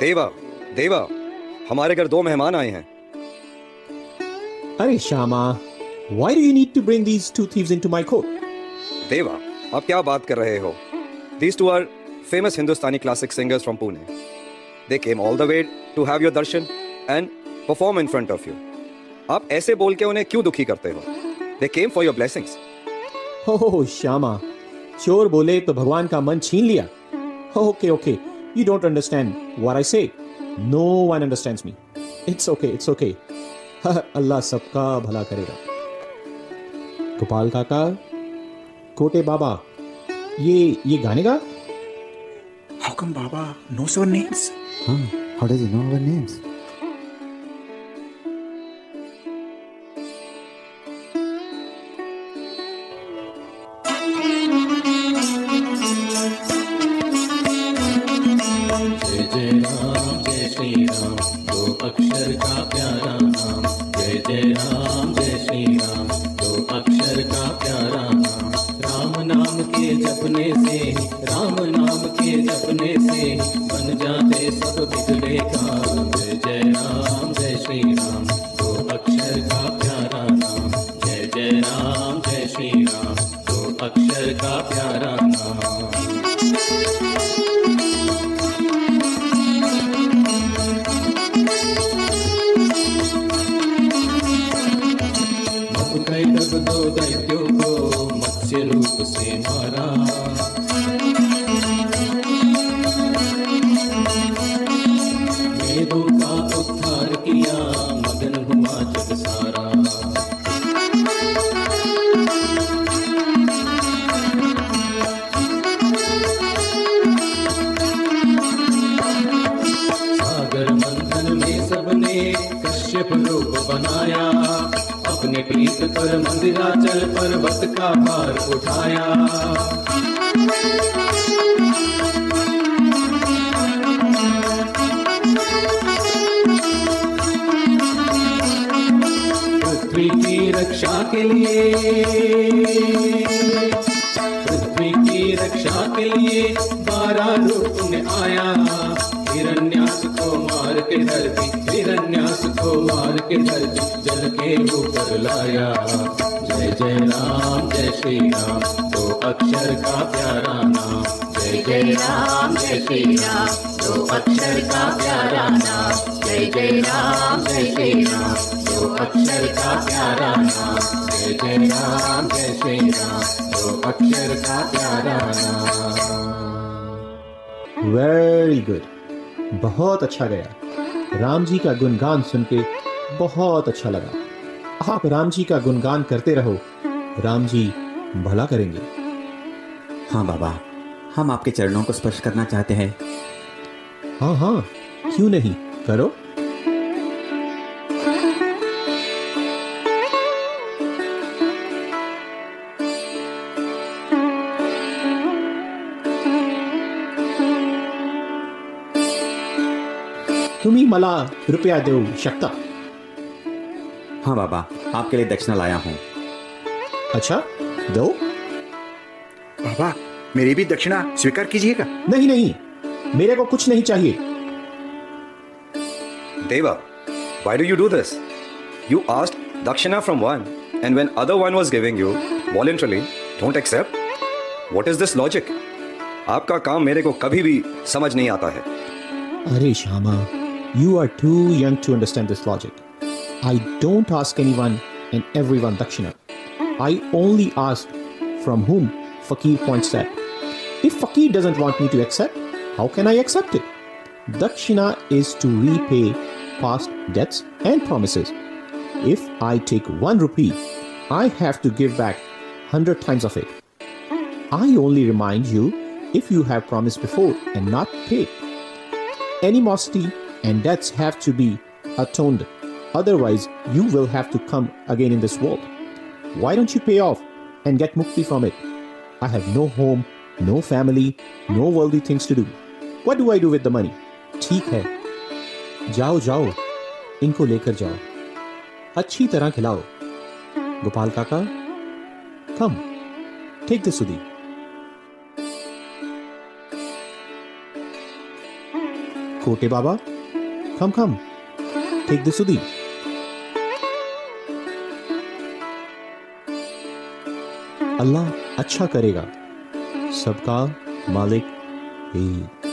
देवा देवा हमारे घर 2 मेहमान आए हैं. अरे Shyama, why do you need to bring these 2 thieves into my court? देवा, आप क्या बात कर रहे हो? These 2 are famous Hindustani classic singers from Pune. They came all the way to have your darshan and perform in front of you. आप ऐसे बोल के उन्हें क्यों दुखी करते हो? They came for your blessings. Oh, Shyama, चोर बोले तो भगवान का मन छीन लिया. Okay, okay. You don't understand what I say. No one understands me. It's okay, it's okay. अल्लाह सबका भला करेगा. गोपाल काका, कोटे बाबा, ये गाने गा? How come Baba knows our names? How does he know our names? अक्षर का प्यारा नाम. जय जय राम जय श्री राम. 2 अक्षर का प्यारा नाम. राम नाम के जपने से, राम नाम के जपने से बन जाते सब बिगड़े काम. जय जय राम जय श्री राम. 2 अक्षर का प्यारा नाम. जय जय राम जय श्री राम. 2 अक्षर का प्यारा नाम. तब 2 दैत्यों को मत्स्य रूप से मारा. वेदों का उद्धार किया, मगन हुआ जग सारा. सागर मंथन में सबने कश्यप रूप बनाया. अपने पीठ पर मंदिराचल पर्वत का भार उठाया. पृथ्वी की रक्षा के लिए, पृथ्वी की रक्षा के लिए 12 रूप में आया. हिरण्यास को मार के धरती, हिरण्यास को मार के धरती जल के ऊपर लाया. जय जय राम जय श्री राम. 2 अक्षर का प्यारा नाम. जय जय राम जय श्री राम. 2 अक्षर का प्यारा नाम. जय जय राम जय श्री राम. 2 अक्षर का प्यारा नाम. जय जय राम जय श्री राम. 2 अक्षर का प्यारा नाम. Very good. बहुत अच्छा गया. राम जी का गुणगान सुन के बहुत अच्छा लगा. आप राम जी का गुणगान करते रहो, राम जी भला करेंगे. हाँ बाबा, हम आपके चरणों को स्पर्श करना चाहते हैं. हाँ, क्यों नहीं, करो. तुम्ही मला रुपया देऊ शकता. हाँ बाबा, आपके लिए दक्षिणा लाया हूँ. अच्छा, दो. बाबा, मेरी भी दक्षिणा स्वीकार कीजिएगा. नहीं, मेरे को कुछ नहीं चाहिए. Deva, why do you do this? You asked dakshina from one, and when other one was giving you voluntarily, don't accept? What is this logic? आपका काम मेरे को कभी भी समझ नहीं आता है. अरे Shyama, you are too young to understand this logic. I don't ask anyone and everyone dakshina. I only ask from whom Fakir points at. If Fakir doesn't want me to accept, how can I accept it? Dakshina is to repay past debts and promises. If I take 1 rupee, I have to give back 100 times of it. I only remind you if you have promised before and not paid. Animosity and debts have to be atoned. Otherwise, you will have to come again in this world. Why don't you pay off and get mukti from it? I have no home, no family, no worldly things to do. What do I do with the money? ठीक है, जाओ जाओ, इनको लेकर जाओ, अच्छी तरह खिलाओ. गोपाल काका, come, take the sudhi. कोटे बाबा, come, take the sudhi. अल्लाह अच्छा करेगा, सबका मालिक एक.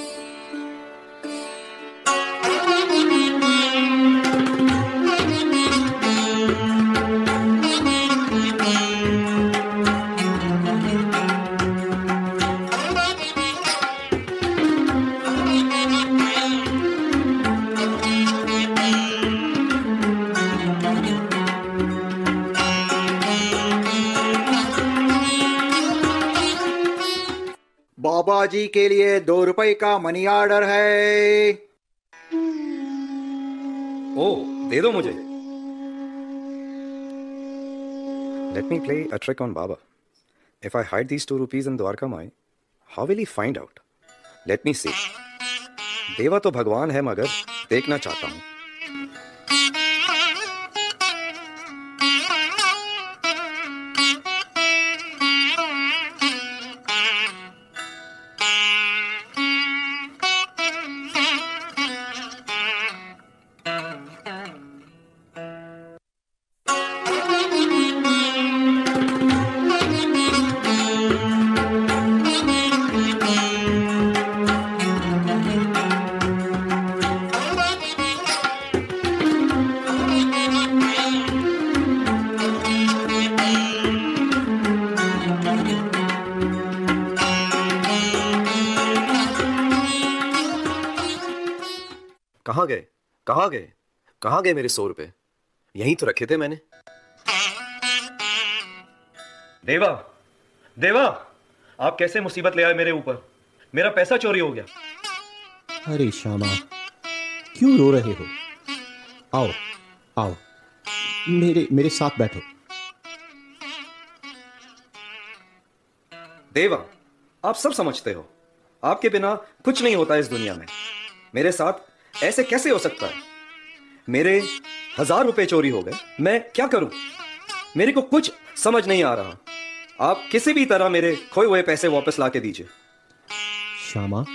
बाबा जी के लिए 2 रुपए का मनी ऑर्डर है. ओ, दे दो मुझे. Let me play a trick on Baba. If I hide these 2 rupees in Dwarka Mai, how will he find out? Let me see. देवा तो भगवान है मगर देखना चाहता हूं. कहाँ गए मेरे 100 रुपए? यहीं तो रखे थे मैंने. देवा, आप कैसे मुसीबत ले आए मेरे ऊपर? मेरा पैसा चोरी हो गया. अरे श्यामा, क्यों रो रहे हो? आओ, मेरे साथ बैठो. देवा, आप सब समझते हो. आपके बिना कुछ नहीं होता इस दुनिया में. मेरे साथ ऐसे कैसे हो सकता है? मेरे 1000 रुपए चोरी हो गए. मैं क्या करूं? मेरे को कुछ समझ नहीं आ रहा. आप किसी भी तरह मेरे खोए हुए पैसे वापस ला के दीजिए. Shama,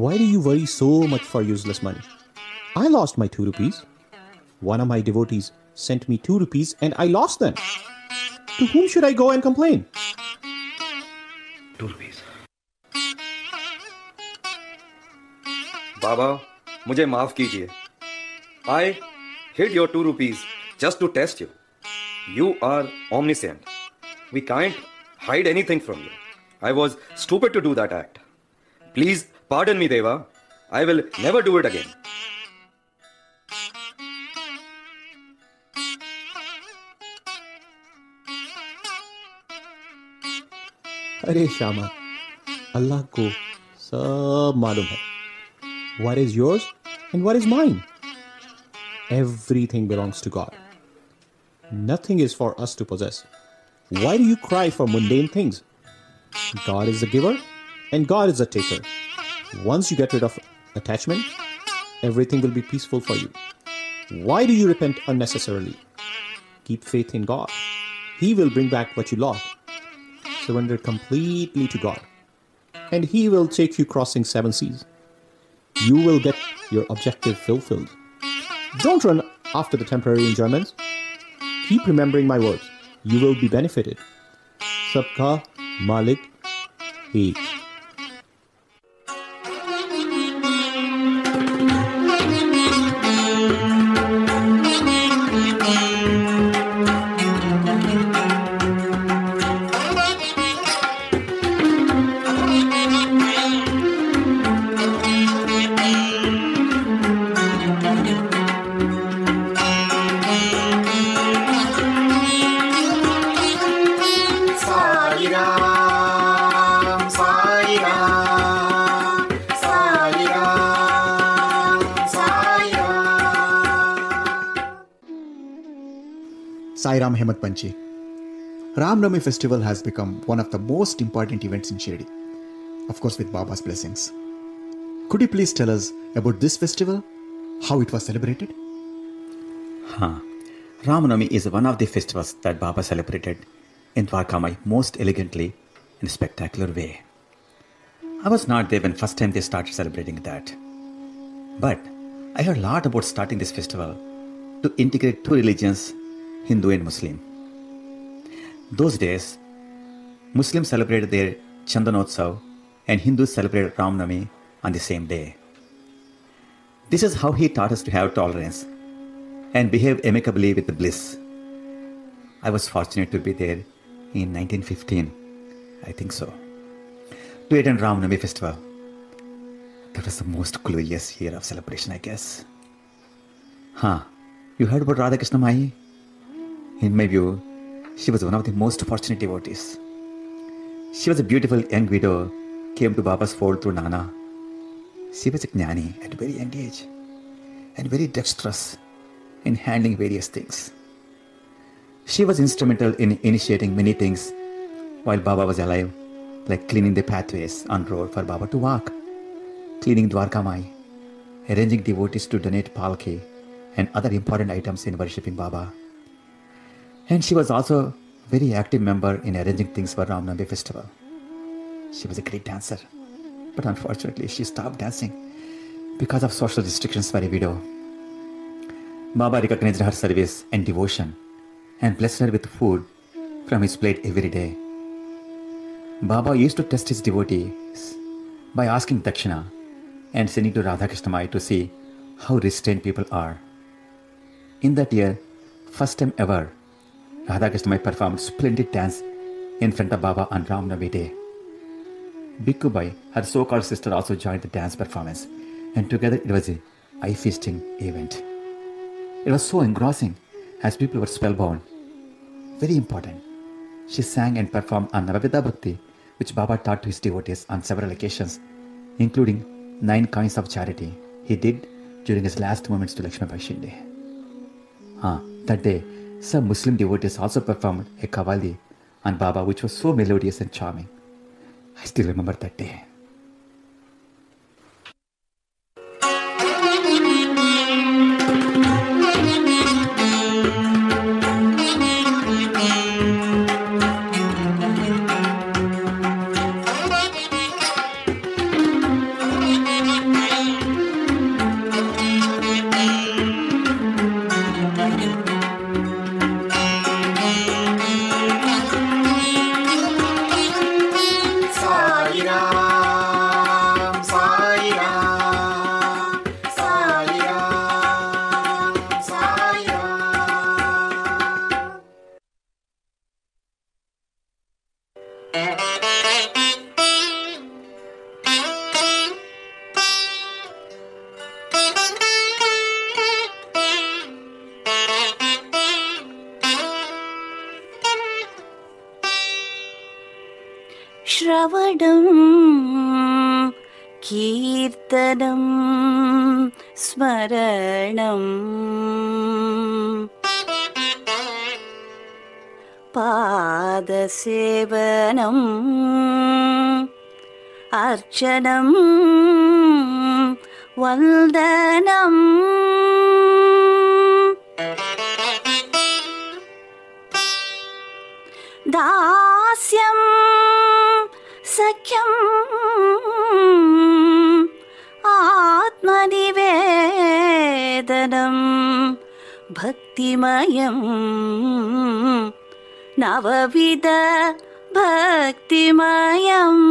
why do you worry so much for useless money? I lost my 2 rupees. One of my devotees sent me 2 rupees and I lost them. To whom should I go and complain? 2 rupees. बाबा, मुझे माफ कीजिए. I hid your 2 rupees just to test you. You are omniscient. We can't hide anything from you. I was stupid to do that act. Please pardon me, Deva. I will never do it again. अरे श्यामा, अल्लाह को सब मालूम है. What is yours and what is mine? Everything belongs to God. Nothing is for us to possess. Why do you cry for mundane things? God is the giver and God is the taker. Once you get rid of attachment, everything will be peaceful for you. Why do you repent unnecessarily? Keep faith in God. He will bring back what you lost. Surrender completely to God, and He will take you crossing 7 seas. You will get your objective fulfilled. Don't run after the temporary enjoyments. Keep remembering my words. You will be benefited. Sabka Malik Ek. Sai Ram Hemant Panchi. Ram Navami festival has become one of the most important events in Shirdi, of course with Baba's blessings. Could you please tell us about this festival, how it was celebrated? Ram Navami is one of the festivals that Baba celebrated in Dwarkamai most elegantly in a spectacular way. I was not there when first time they started celebrating that. But I heard a lot about starting this festival to integrate two religions, Hindu and Muslim. Those days, Muslims celebrated their Chandanotsav and Hindus celebrated Ram Navami on the same day. This is how he taught us to have tolerance and behave amicably with the bliss. I was fortunate to be there in 1915, I think so, to attend Ram Navami festival. That was the most glorious year of celebration, I guess. You heard about Radha Krishna Mai? In my view, she was one of the most fortunate devotees. She was a beautiful young widow, came to Baba's fold through Nana. She was a jnani at a very young age and very dexterous in handling various things. She was instrumental in initiating many things while Baba was alive, like cleaning the pathways on road for Baba to walk, cleaning Dwarkamai, arranging devotees to donate palki and other important items in worshipping Baba. And she was also a very active member in arranging things for Ram Navami festival. She was a great dancer, but unfortunately she stopped dancing because of social restrictions for a widow. Baba recognized her service and devotion and blessed her with food from his plate every day. Baba used to test his devotees by asking dakshina and sending to Radha Krishna Mai to see how restrained people are. In that year, first time ever, Radha Krishna Mai performed splendid dance in front of Baba on Ram Navami day. Bhikkhu Bai, her so-called sister, also joined the dance performance, and together it was a eye-feasting event. It was so engrossing as people were spellbound. Very important. She sang and performed on Navavida Bhakti, which Baba taught to his devotees on several occasions, including 9 kinds of charity he did during his last moments to Lakshmi Bai Shinde. That day, some Muslim devotees also performed a Qawwali on Baba, which was so melodious and charming. I still remember that day. श्रवणं कीर्तनं स्मरणं पादसेवनम् अर्चनं वन्दनम् दास्यं सख्यम् आत्मनिवेदनं भक्तिमयं नवविध भक्तिमयम्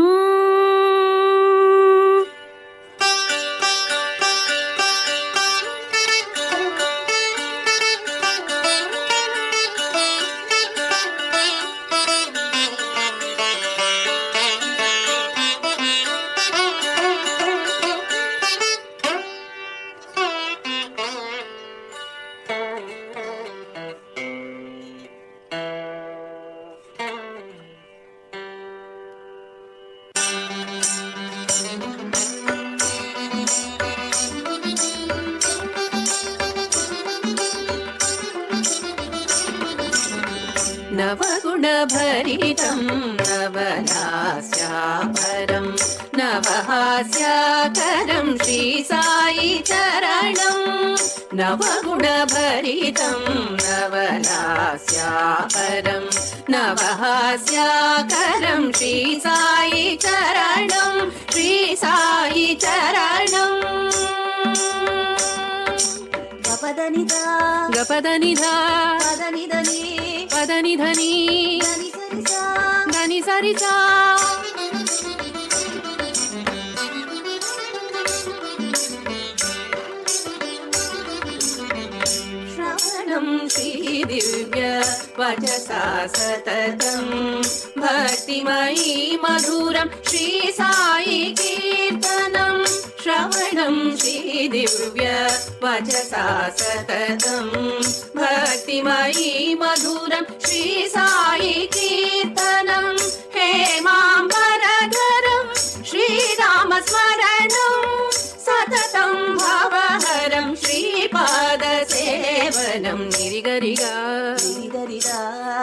नवगुणभरितं नवलास्यापरं नवहास्याकरं श्री साई चरणं नवगुणभरितं नवलास्यापरं नवहास्याकरं श्री साई चरणं श्री साई चरणं गपदनिधा गपदनिधा पदनिधनि पदनिधनि धनि सरिसा श्रवणं श्रीदिव्य वचसा सततं भक्तिमयी मधुरं श्री साई कीर्तनं श्रवणं श्रीदिव्य वचसा सततं भक्तिमयी मधुरं श्री साई कीर्तनं हेमाम्बरधरं श्रीरामस्मरणं सततं भवहरं श्रीपादसेवनं निरिगरिगा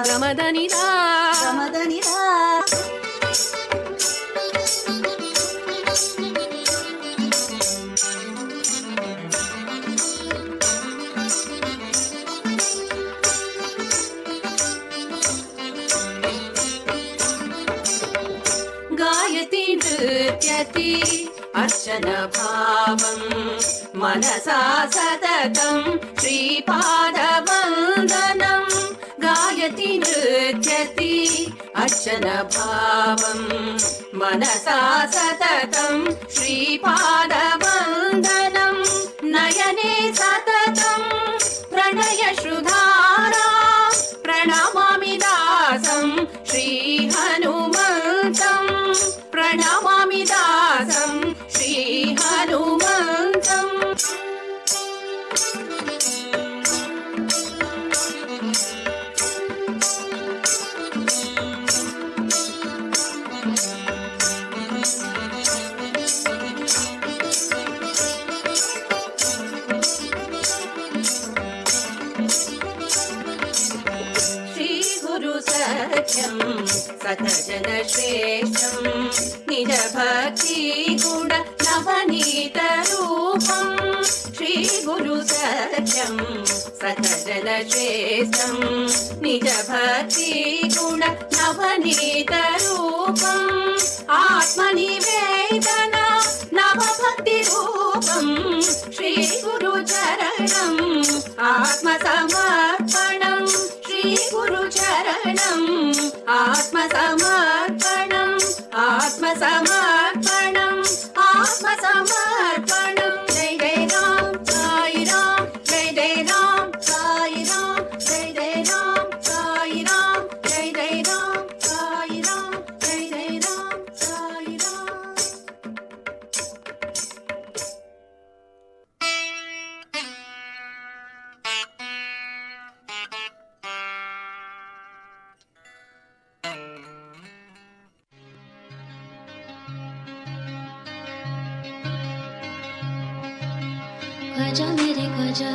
गमदनिधा गमदनिधा गायति नृत्यति अर्चन भावं मनसा सततं श्रीपादवन्दनं गायति नृत्यति अर्चन भावं मनसा सततं श्रीपादवन्दनं नयने सततं प्रणयश्रुधारा प्रणमामि दासं श्री हनुमन्तं प्रणमामि दासं श्री हनुमन्तम् सख्यं सखजन श्रेष्ठं निज भक्ति गुण नवनीत रूपं श्री गुरु सख्यं सखजन श्रेष्ठं निज भक्ति गुण नवनीत रूपं आत्मनिवेदन नव भक्ति रूपं श्री गुरु चरणं आत्मसमर्पणं श्री गुरु चरणं आत्मसमर्पणं आत्मसमर्पणं आत्मसमर्पणं जय जय राम साई राम जय जय राम साई राम जय जय राम साई राम जय जय राम साई राम जय जय राम साई राम ख्वाजा मेरे ख्वाजा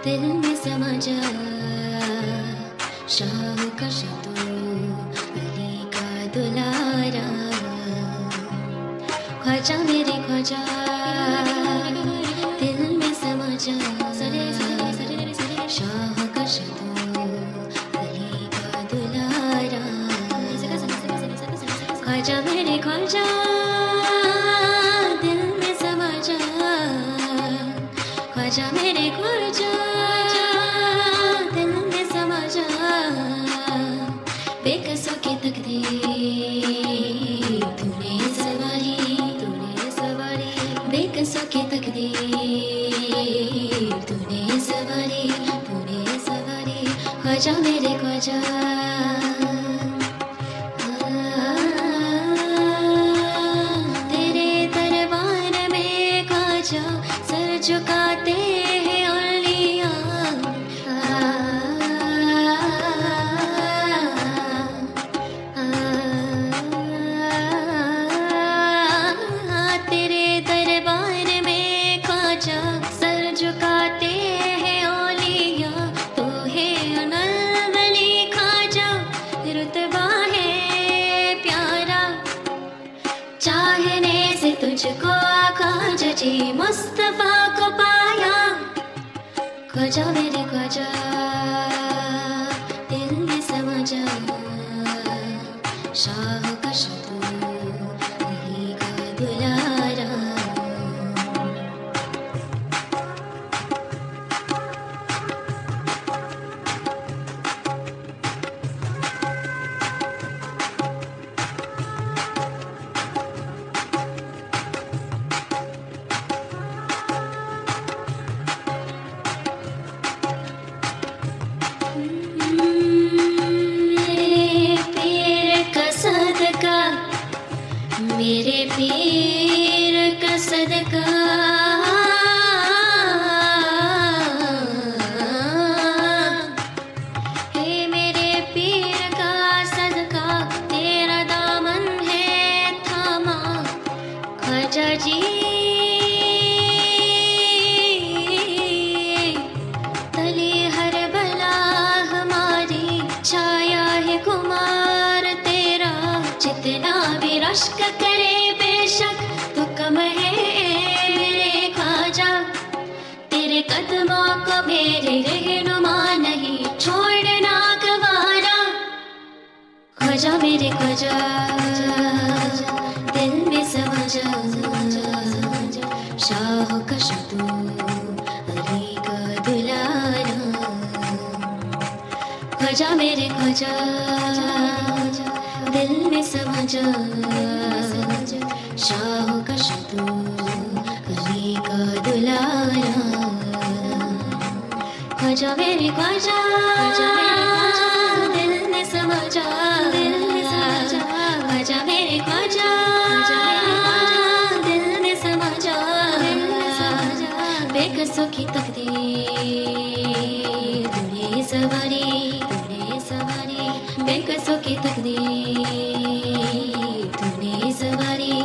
दिल में समा जा शाह का शतू अली का दुलारा ख्वाजा मेरे ख्वाजा दिल में समा जा शाह का शतू अली का दुलारा ख्वाजा मेरे ख्वाजा ख्वाजा मेरे ख्वाजा दिल में समा जा बेकसों की तकदीर तूने सवारी बेकसों की तकदीर तूने सवारी ख्वाजा मेरे ख्वाजा तेरे दरबार में ख्वाजा सर झुकाते हैं औलिया तेरे दरबार में ख्वाजा सर झुकाते हैं औलिया तो है अनल मुझको ख्वाजा जी मुस्तफा को पाया। ख्वाजा मेरे ख्वाजा दिल में समझा, शाह का शतू वही का दुलारा। मेरे पीर का सदका, हे मेरे पीर का सदका, तेरा दामन है थामा। ख्वाजा जी तले हर बला हमारी, छाया है कुमार तेरा। जितना भी रश्क करे बेशक तो कम है मेरे ख्वाजा। तेरे कदमों को मेरे रहनुमा नहीं छोड़ना गवारा। ख्वाजा मेरे ख्वाजा दिल में समझा, शाह का शतू अली का दुलारा। ख्वाजा मेरे ख्वाजा दिल में समझा, शाह का शतू अली का दुलारा। ख्वाजा मेरे ख्वाजा दिल में समझा, ख्वाजा मेरे ख्वाजा दिल में समझा, बेकसों की तकदीर तूने सवारी, बेकसों की तकदीर तूने सवारी।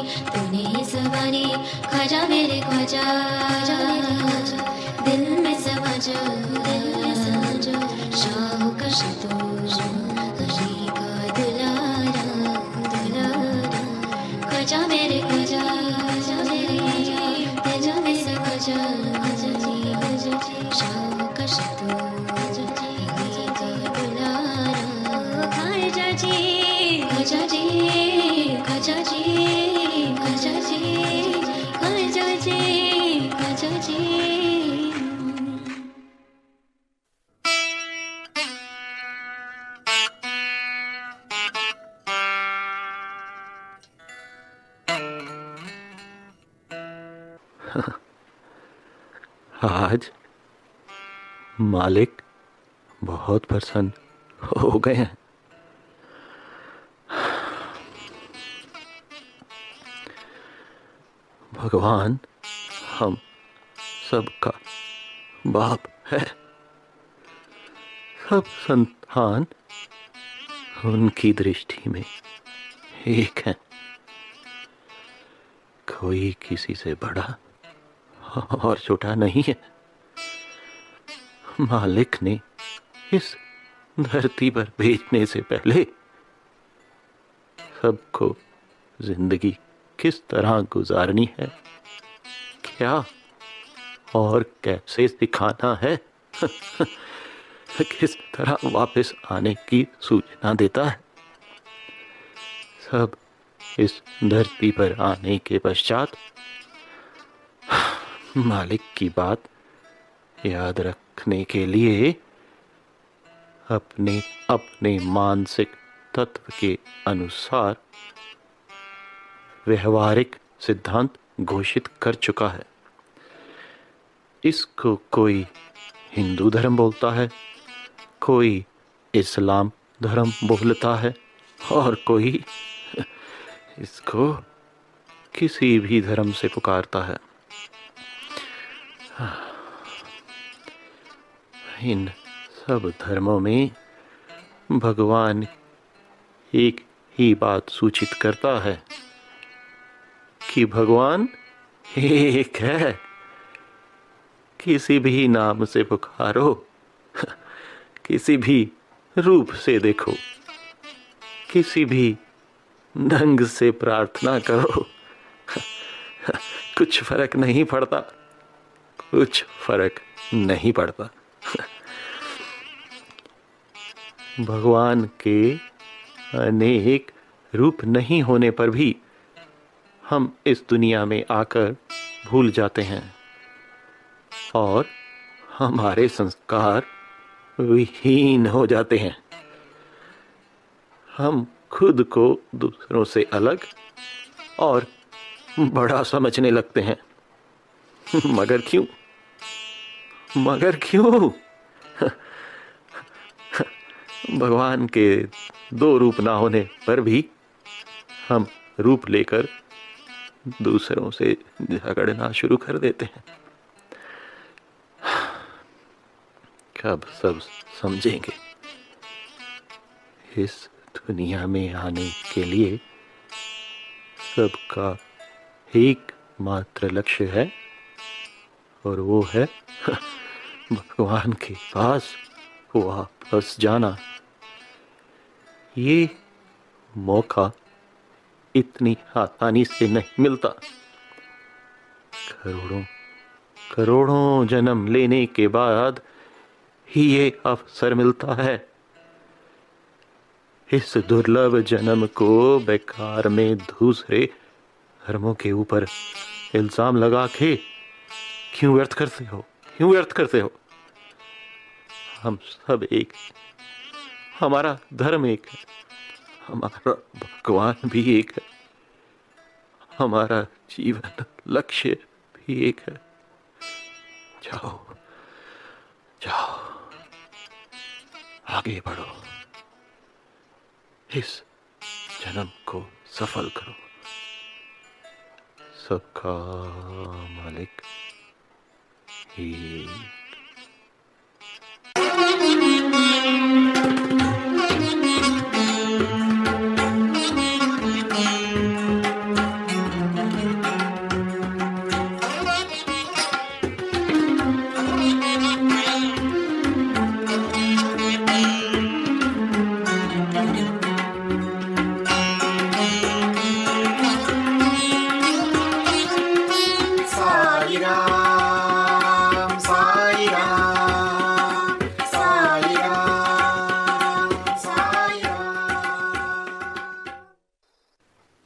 ख्वाजा मेरे ख्वाजा दिल में समझा, शाह का शतू अली का दुलारा। ख्वाजा मेरे ख्वाजा दिल में समझा, शाह का शतू अली का दुलारा। ख्वाजा जी ख्वाजा जी ख्वाजा जी ख्वाजा जी ख्वाजा जी ख्वाजा जी। आज मालिक बहुत प्रसन्न हो गए हैं। भगवान हम सबका बाप है। सब संतान उनकी दृष्टि में एक है। कोई किसी से बड़ा और छोटा नहीं है। मालिक ने इस धरती पर भेजने से पहले सबको जिंदगी किस तरह गुजारनी है, क्या और कैसे सिखाना है, किस तरह वापस आने की सूचना देता है। सब इस धरती पर आने के पश्चात मालिक की बात याद रखने के लिए अपने अपने मानसिक तत्व के अनुसार व्यवहारिक सिद्धांत घोषित कर चुका है। इसको कोई हिंदू धर्म बोलता है, कोई इस्लाम धर्म बोलता है और कोई इसको किसी भी धर्म से पुकारता है। इन सब धर्मों में भगवान एक ही बात सूचित करता है कि भगवान एक है। किसी भी नाम से पुकारो, किसी भी रूप से देखो, किसी भी ढंग से प्रार्थना करो, कुछ फर्क नहीं पड़ता, कुछ फर्क नहीं पड़ता। भगवान के अनेक रूप नहीं होने पर भी हम इस दुनिया में आकर भूल जाते हैं और हमारे संस्कार विहीन हो जाते हैं। हम खुद को दूसरों से अलग और बड़ा समझने लगते हैं। मगर क्यों? मगर क्यों? भगवान के दो रूप ना होने पर भी हम रूप लेकर दूसरों से झगड़ना शुरू कर देते हैं। कब सब समझेंगे? इस दुनिया में आने के लिए सबका एक मात्र लक्ष्य है और वो है भगवान के पास वापस जाना। ये मौका इतनी आसानी से नहीं मिलता। करोड़ों जन्म लेने के बाद ही ये अवसर मिलता है। इस दुर्लभ जन्म को बेकार में दूसरे धर्मों के ऊपर इल्जाम लगा के क्यों व्यर्थ करते हो? क्यों व्यर्थ करते हो? हम सब एक, हमारा धर्म एक है, हमारा भगवान भी एक है, हमारा जीवन लक्ष्य भी एक है। जाओ जाओ, आगे बढ़ो, इस जन्म को सफल करो। सबका मालिक एक।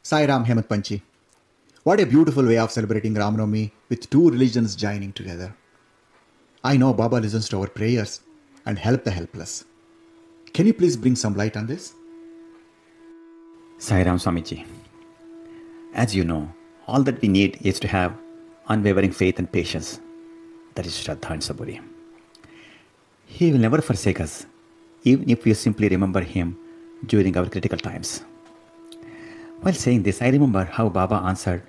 Sai Ram Hemant Panchi. What a beautiful way of celebrating Ram Navami with two religions joining together. I know Baba listens to our prayers and help the helpless. Can you please bring some light on this? Sai Ram Swamiji. As you know, all that we need is to have unwavering faith and patience. That is Shraddha and Saburi. He will never forsake us, even if we simply remember him during our critical times. While saying this, I remember how Baba answered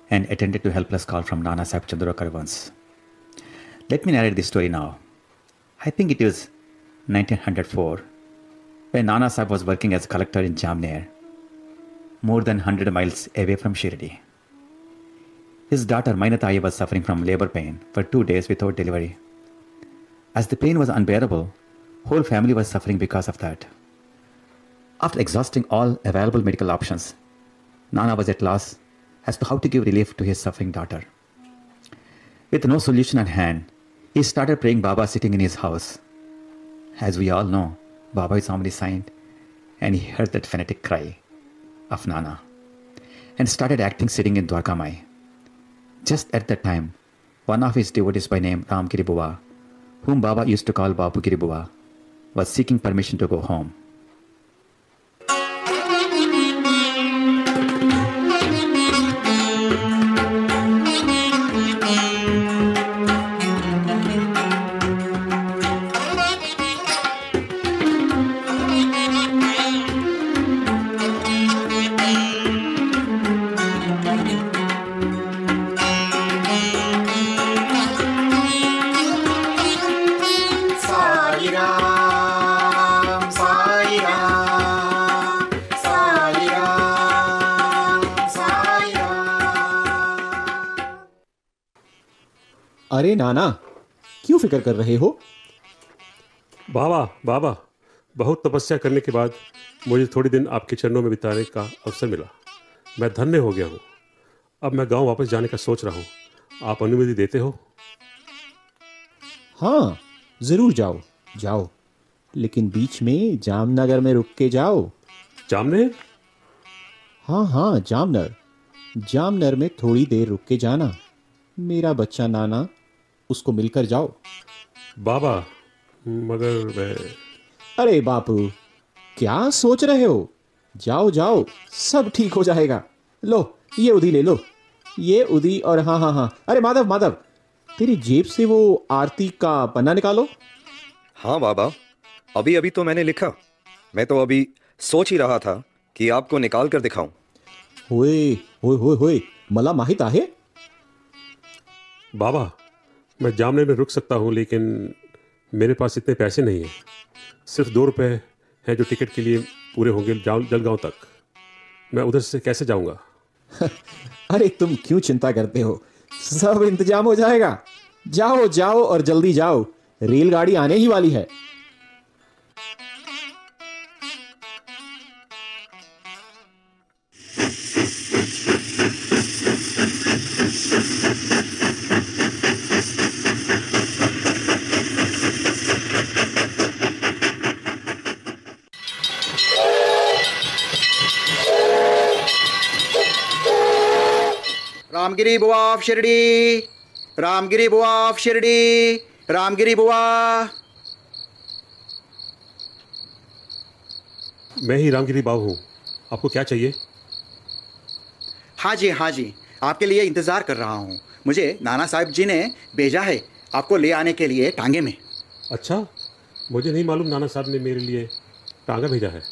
and attended to helpless call from Nana Sahib Chandorkar once. Let me narrate this story now. I think it was 1904, when Nana Sahib was working as collector in Jamner, more than 100 miles away from Shirdi. His daughter Mainatayi was suffering from labor pain for 2 days without delivery. As the pain was unbearable, whole family was suffering because of that. After exhausting all available medical options, Nana was at loss as to how to give relief to his suffering daughter. With no solution at hand, he started praying Baba sitting in his house. As we all know, Baba is omniscient, and he heard that phonetic cry of Nana and started acting sitting in Dwarkamai. Just at that time, one of his devotees by name Ramgiri Buva, whom Baba used to call Babugiri Buva, was seeking permission to go home. अरे नाना, क्यों फिक्र कर रहे हो? बाबा, बहुत तपस्या करने के बाद मुझे थोड़ी दिन आपके चरणों में बिताने का अवसर मिला। मैं धन्य हो गया हूँ। अब मैं गांव वापस जाने का सोच रहा हूँ, आप अनुमति देते हो? हाँ, जरूर जाओ जाओ, लेकिन बीच में जामनगर में रुक के जाओ। जामनगर? हाँ हाँ, जामनगर। जामनगर में थोड़ी देर रुक के जाना। मेरा बच्चा नाना, उसको मिलकर जाओ। बाबा, मगर मैं... अरे बापू, क्या सोच रहे हो? जाओ जाओ, सब ठीक हो जाएगा। लो, ये उदी ले लो, ये उदी। और हाँ हाँ हाँ, अरे माधव माधव, तेरी जेब से वो आरती का पन्ना निकालो। हाँ बाबा, अभी अभी तो मैंने लिखा। मैं तो अभी सोच ही रहा था कि आपको निकाल कर दिखाऊं। होए होए होए होए, मला माहित आहे। बाबा, मैं जामनगर में रुक सकता हूँ, लेकिन मेरे पास इतने पैसे नहीं हैं। सिर्फ 2 रुपए हैं जो टिकट के लिए पूरे होंगे जलगांव तक। मैं उधर से कैसे जाऊंगा? अरे तुम क्यों चिंता करते हो, सब इंतजाम हो जाएगा। जाओ जाओ और जल्दी जाओ, रेलगाड़ी आने ही वाली है। रामगिरी बुआ ऑफ शिरडी, रामगिरी बुआ ऑफ शिरडी, रामगिरी बुआ। मैं ही रामगिरी बाबू हूँ, आपको क्या चाहिए? हाँ जी हाँ जी, आपके लिए इंतज़ार कर रहा हूँ। मुझे नाना साहब जी ने भेजा है आपको ले आने के लिए टांगे में। अच्छा, मुझे नहीं मालूम नाना साहब ने मेरे लिए टांगा भेजा है।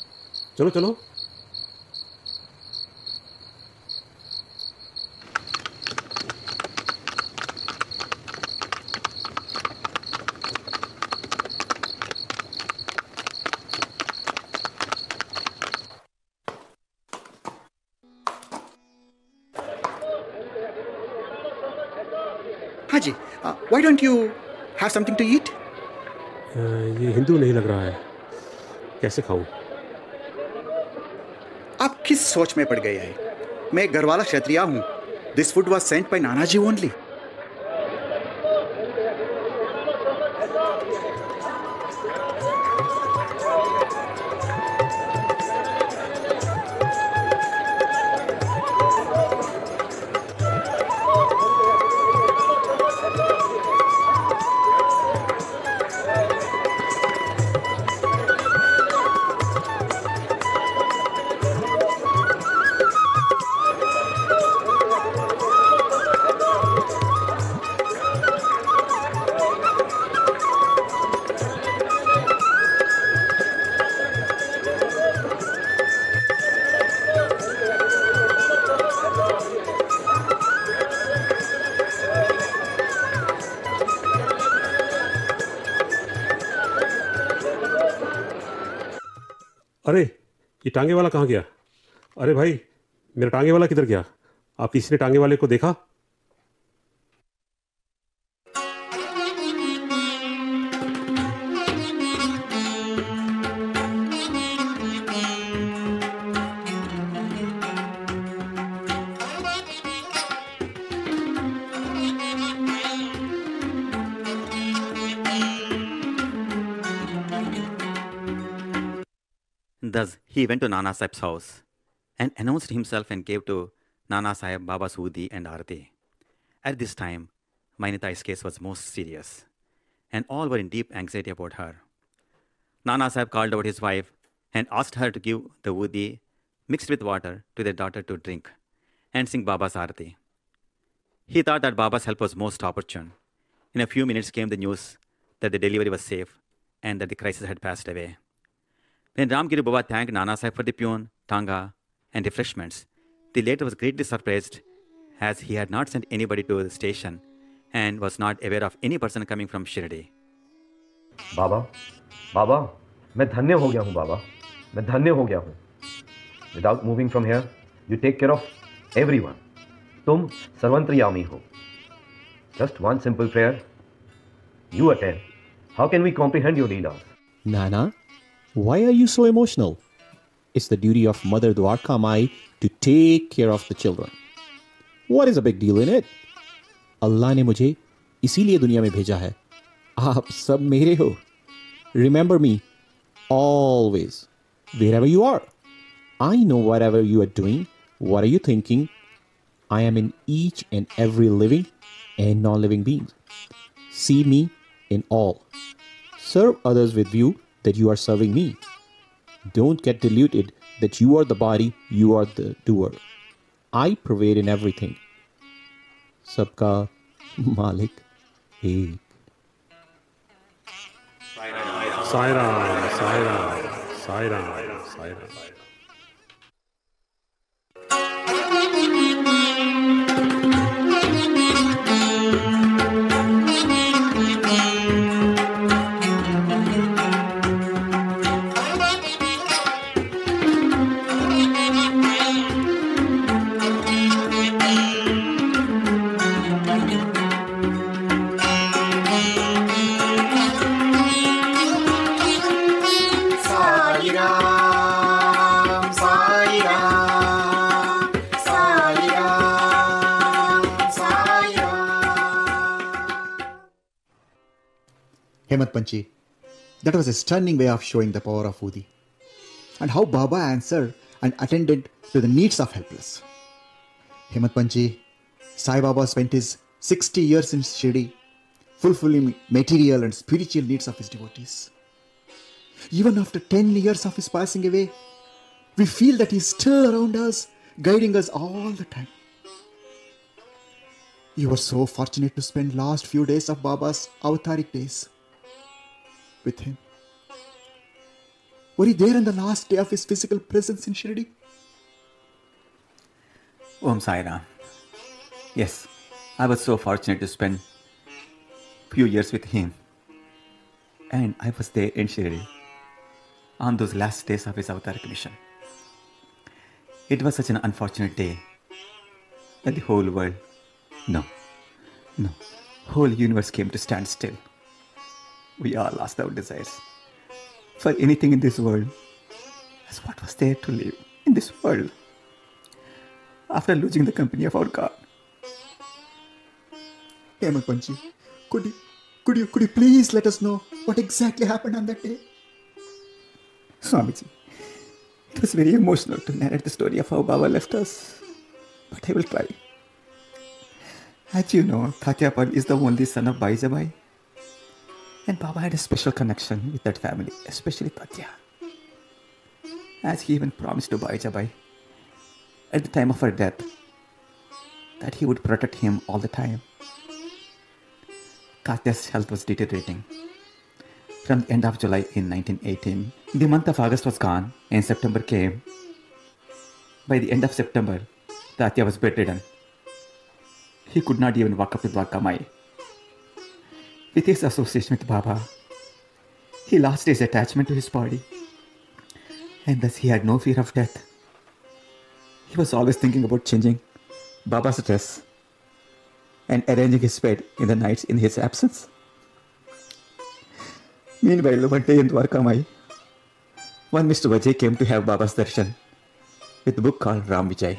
चलो चलो। हाँ जी, why don't you have something to eat? ये हिंदू नहीं लग रहा है, कैसे खाऊं? आप किस सोच में पड़ गए हैं? मैं घरवाला क्षत्रिया हूँ। This food was sent by Nana ji only. अरे, ये टांगे वाला कहाँ गया? अरे भाई, मेरा टांगे वाला किधर गया? आप किसी ने टांगे वाले को देखा? Thus, he went to Nana Sahib's house and announced himself and gave to Nana Sahib Baba's Hudi and Arati. At this time, Mainita's case was most serious, and all were in deep anxiety about her. Nana Sahib called out his wife and asked her to give the Hudi mixed with water to their daughter to drink and sing Baba's Arati. He thought that Baba's help was most opportune. In a few minutes came the news that the delivery was safe and that the crisis had passed away. When Ramgiri Baba thanked Nana Sahib for the peon, tanga, and refreshments, the latter was greatly surprised as he had not sent anybody to the station and was not aware of any person coming from Shirdi. बाबा, बाबा, मैं धन्य हो गया हूँ बाबा, मैं धन्य हो गया हूँ. Without moving from here, you take care of everyone. तुम सर्वंतर्यामी हो. Just one simple prayer. You attend. How can we comprehend your leelas? Nana, why are you so emotional? It's the duty of Mother Dwarka Mai to take care of the children. What is a big deal in it? अल्लाह ने मुझे इसीलिए दुनिया में भेजा है. आप सब मेरे हो. Remember me always, wherever you are. I know whatever you are doing. What are you thinking? I am in each and every living and non-living being. See me in all. Serve others with view that you are serving me. Don't get deluded that you are the body, you are the doer. I pervade in everything. Sabka Malik Ek. Sai Ram, Sai Ram, Sai Ram, Sai Ram. Hemant Panchi, that was a stunning way of showing the power of Udi and how Baba answered and attended to the needs of helpless. Hemant Panchi, Sai Baba spent his 60 years in Shirdi fulfilling material and spiritual needs of his devotees. Even after 10 years of his passing away, we feel that he is still around us, guiding us all the time. You were so fortunate to spend last few days of Baba's avataric days with him. Were you there on the last day of his physical presence in Shirdi? Om Sai Ram. Yes, I was so fortunate to spend few years with him. And I was there in Shirdi on those last days of his avataric mission. It was such an unfortunate day that the whole world, no, whole universe came to stand still. We all lost our desires for anything in this world as what was there to live in this world after losing the company of our God. Hemant Panchi, could you please let us know what exactly happened on that day? Swamiji, it was very emotional to narrate the story of how Baba left us, but I will try. As you know, Tatyapal is the only son of Baijabai, and Baba had a special connection with that family, especially Tatya. As he even promised to Baijabai at the time of her death that he would protect him all the time. Katya's health was deteriorating. From the end of July in 1918, the month of August was gone and September came. By the end of September, Tatya was bedridden. He could not even walk up to Dwarka Mai. With his association with Baba, he lost his attachment to his body, and thus he had no fear of death. He was always thinking about changing Baba's dress and arranging his bed in the nights in his absence. Meanwhile, one day in Dwarka Mai, one Mr. Vijay came to have Baba's darshan with a book called Ram Vijay.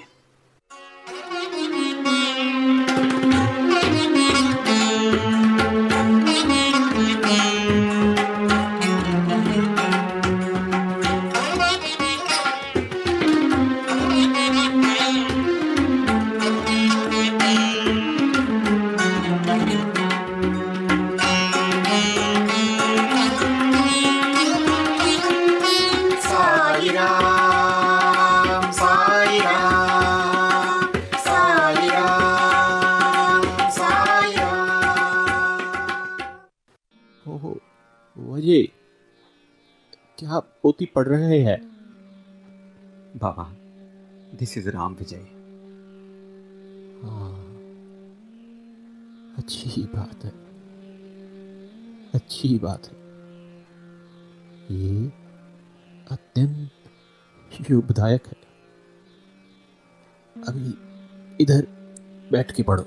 वजह क्या पोती पढ़ रहे हैं? Baba, this is Ram Vijay. हाँ, अच्छी बात है, अच्छी बात है. ये अत्यंत शुभदायक है. अभी इधर बैठ के पढ़ो.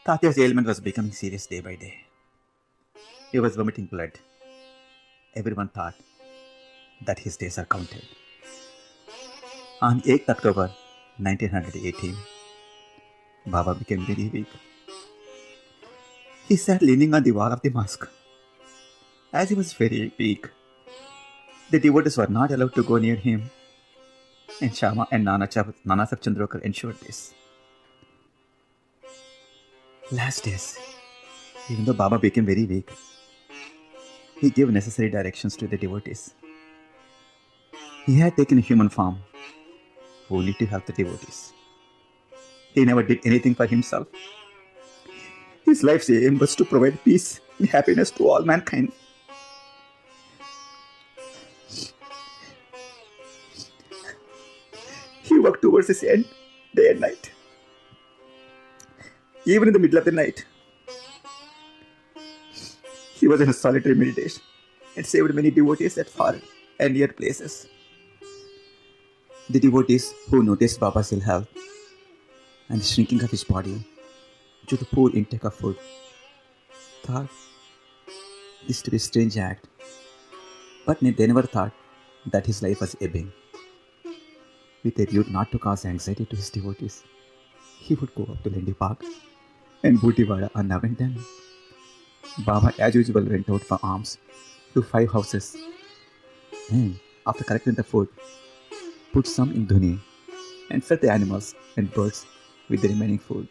Tatya's ailment was becoming serious day by day. He was vomiting blood. Everyone thought that his days are counted. On 8th October 1918, Baba became very weak. He sat leaning on the wall of the mosque. As he was very weak, the devotees were not allowed to go near him, and Shama and Nana Sahib Chandrokar ensured this. Last days, even though Baba became very weak, he gave necessary directions to the devotees. He had taken human form only to help the devotees. He never did anything for himself. His life's aim was to provide peace and happiness to all mankind. He worked towards his end day and night. Even in the middle of the night, he was in a solitary meditation and saved many devotees at far and near places. The devotees who noticed Baba's ill health and the shrinking of his body due to poor intake of food thought this to be a strange act, but they never thought that his life was ebbing. With a view not to cause anxiety to his devotees, he would go up to Lendi Park and Bootiwada on now and then. Baba, as usual, went out for alms to 5 houses, and after collecting the food, put some in dhuni and fed the animals and birds with the remaining food.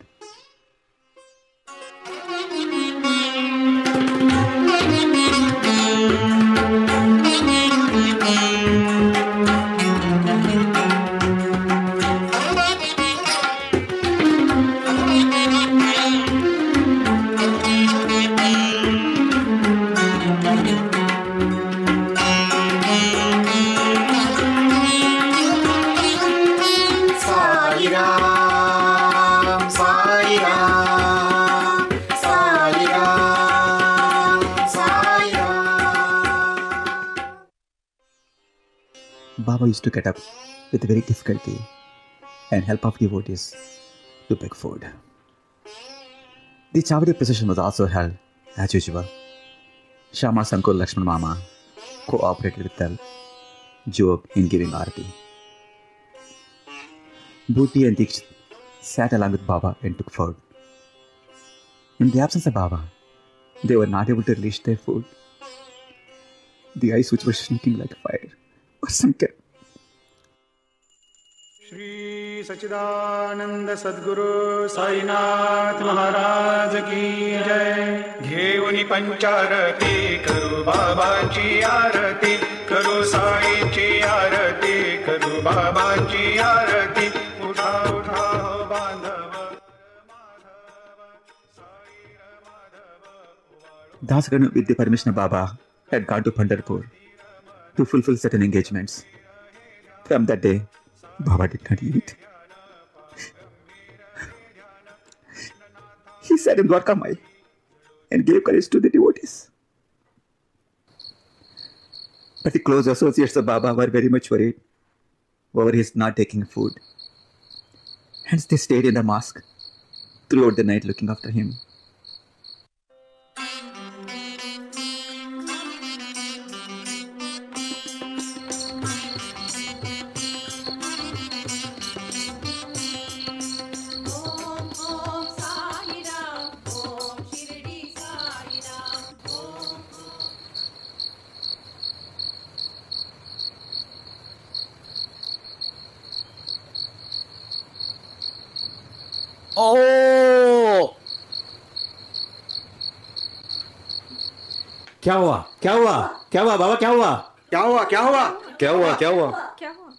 Baba used to get up with very difficulty and help of devotees to beg food. The Chavadi procession was also held as usual. Shama Sankur Lakshman Mama cooperated with the Jog in giving Aarti. Bhuti and Dikshit sat along with Baba and took food. In the absence of Baba, they were not able to release their food. The eyes which were shrinking like fire were sunken. Shri सच्चिदानंद सद्गुरु साईनाथ महाराज की जय. घेऊनी पंचारती करू बाबांची आरती, करू साईंची आरती, करू बाबांची आरती. उठा उठा हो बांधव. Dasganu, with the permission of Baba, had gone to Pandharpur to fulfill certain engagements. From that day, Baba did not eat. He sat in Dwarkamai and gave courage to the devotees. But the close associates of Baba were very much worried over his not taking food. Hence they stayed in the mosque throughout the night looking after him. ओ क्या हुआ क्या हुआ क्या हुआ बाबा क्या हुआ क्या हुआ क्या हुआ क्या हुआ क्या हुआ क्या हुआ?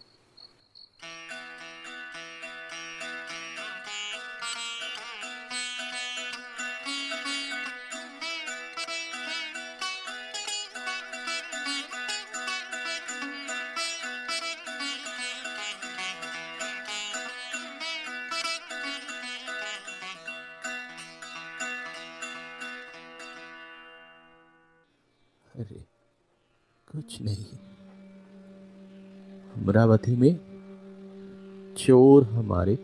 अरे कुछ नहीं, अमरावती में चोर हमारे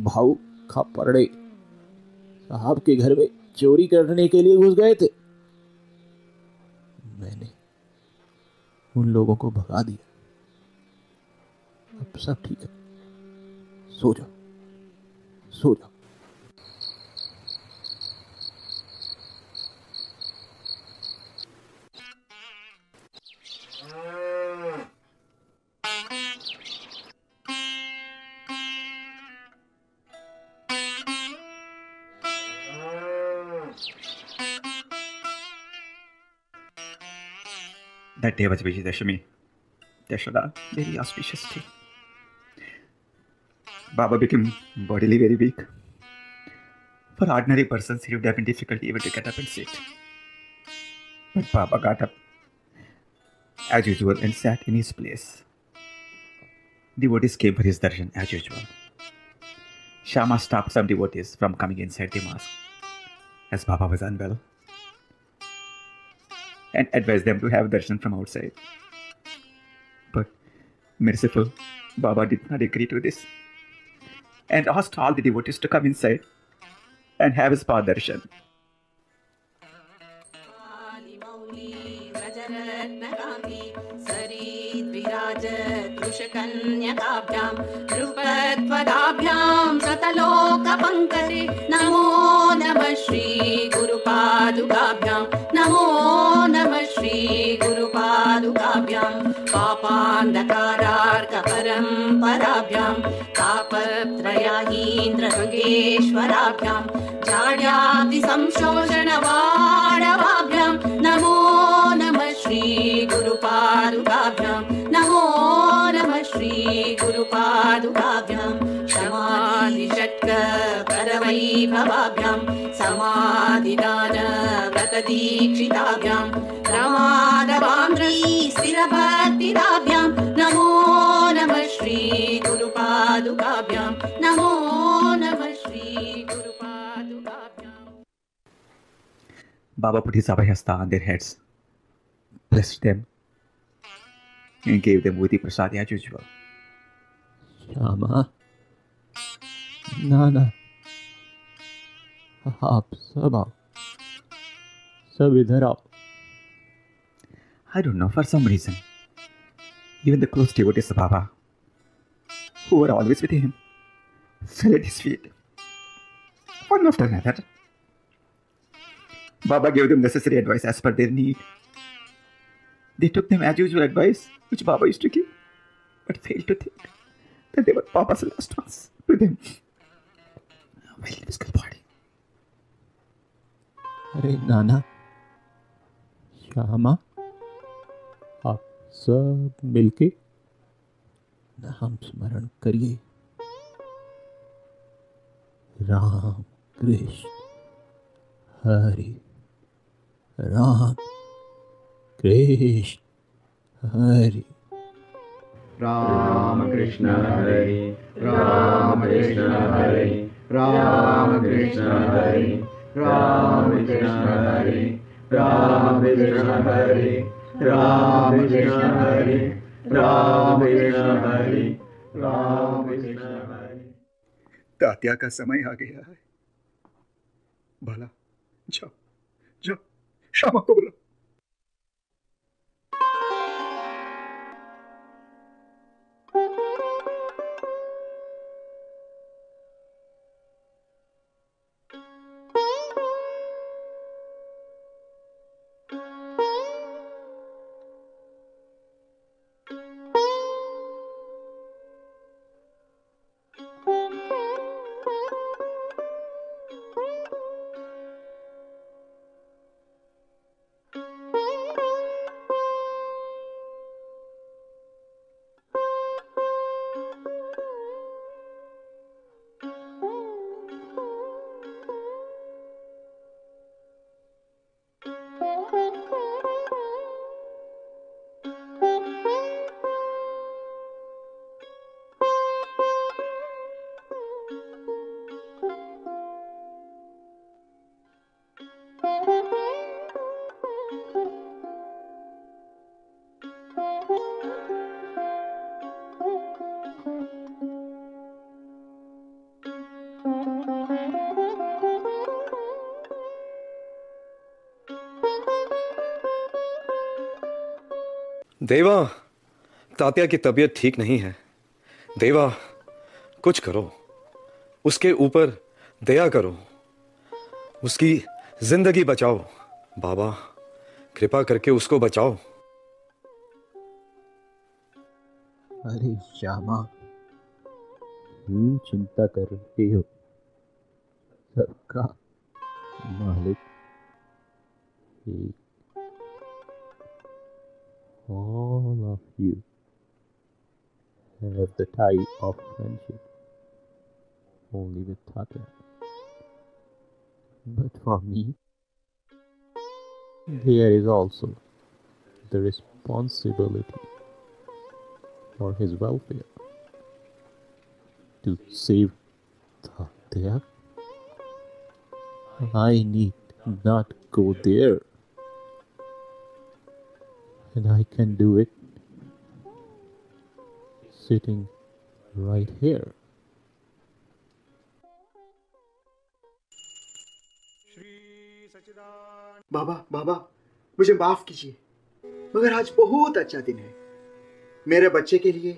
भाऊ खा पड़े, साहब के घर में चोरी करने के लिए घुस गए थे। मैंने उन लोगों को भगा दिया। अब सब ठीक है, सो जाओ, सो जाओ। That day was Vijayadashami. Dashoda, very auspicious day. Baba became bodily very weak. For ordinary persons, it would have been difficult even to get up and sit. But Baba got up as usual and sat in his place. Devotees came for his darshan as usual. Shama stopped some devotees from coming inside the mosque as Baba was unwell and advised them to have darshan from outside. But merciful, Baba did not agree to this and asked all the devotees to come inside and have his spa darshan. कृषकन्यकाभ्यां नृपत्वदाभ्यां सतलोकपङ्कजे नमो नमः श्री गुरुपादुकाभ्यां नमो नमः श्री गुरुपादुकाभ्यां पापान्धकारार्कपरम्पराभ्यां तापत्रयाहीन्द्रगेश्वराभ्यां जाड्यादिसंशोषणवाडवाभ्यां नमो नमः श्री गुरुपादुकाभ्यां नमो नमः श्री गुरुपादुकाभ्यां क्षमादिषट्क परवैभवाभ्यां समाधिदान व्रतदीक्षिताभ्यां प्रमादवान्द्री स्थिरभक्तिदाभ्यां नमो नमः श्री गुरुपादुकाभ्यां नमो नमः Shri गुरुपादुकाभ्यां. Baba put his abhayasta on their heads, blessed them, and gave them Vudi Prasad as usual. Shyama, नाना, आप सब आओ, सब इधर आओ. I don't know, for some reason, even the close devotees of Baba, who were always with him, fell at his feet, one after another. Baba gave them necessary advice as per their need. They took them as usual advice which Baba used to give, but failed to think that they were Baba's last ones to them while in physical body. अरे नाना, श्यामा, आप सब मिलके नाम स्मरण करिए. राम कृष्ण हरि, राम कृष्ण हरि. राम कृष्ण हरि, राम कृष्ण हरि, राम कृष्ण हरि, राम कृष्ण हरि, राम कृष्ण हरि, राम कृष्ण हरि, राम कृष्ण हरि, राम कृष्ण हरि. तात्या का समय आ गया है. भला जाओ जाओ, श्यामा को बुलाओ. देवा, तात्या की तबीयत ठीक नहीं है। देवा, कुछ करो, उसके ऊपर दया करो, उसकी जिंदगी बचाओ। बाबा, कृपा करके उसको बचाओ। अरे श्यामा, क्यों चिंता कर रहे हो? सबका मालिक एक। All of you have the tie of friendship only with Tatya. But for me, there is also the responsibility for his welfare. To save Tatya, I need not go there. And I can do it sitting right here. बाबा बाबा, मुझे माफ कीजिए, मगर आज बहुत अच्छा दिन है। मेरे बच्चे के लिए,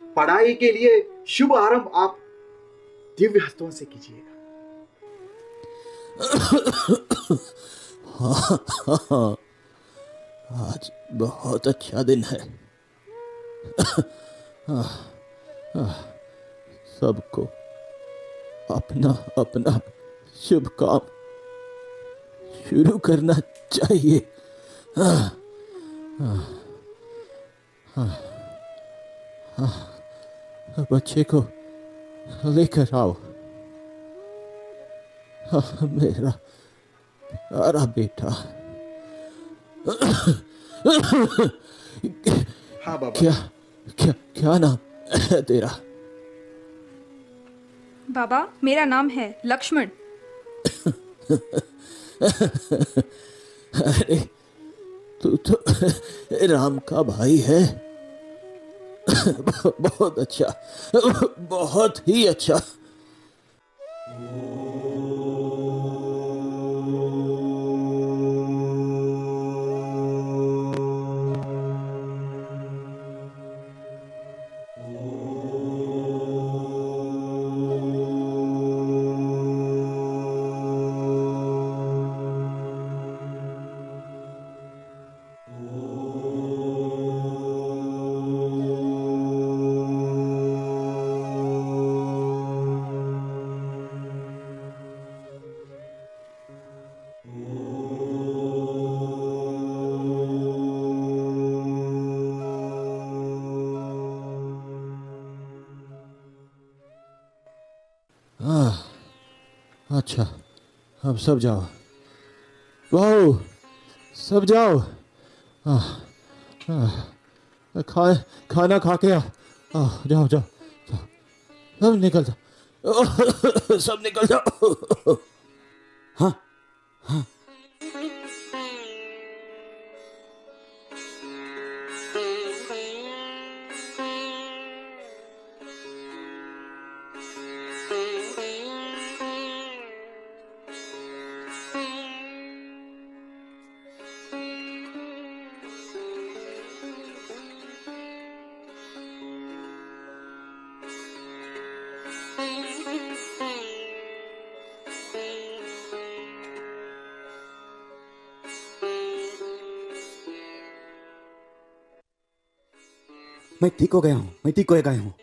पढ़ाई के लिए शुभ आरंभ आप दिव्य हस्तों से कीजिएगा। हाँ, आज बहुत अच्छा दिन है। सबको अपना अपना शुभ काम शुरू करना चाहिए। बच्चे को लेकर आओ। मेरा प्यारा बेटा। हाँ बाबा। क्या क्या क्या नाम है तेरा? बाबा, मेरा नाम है लक्ष्मण। अरे, तू तो राम का भाई है। बहुत अच्छा, बहुत ही अच्छा। अच्छा, अब सब जाओ। वाह, सब जाओ। खाना खा के आओ। जाओ जाओ जाओ, सब निकल जाओ। सब निकल जाओ। हाँ हाँ। मैं ठीक हो गया हूँ, मैं ठीक हो गया हूँ।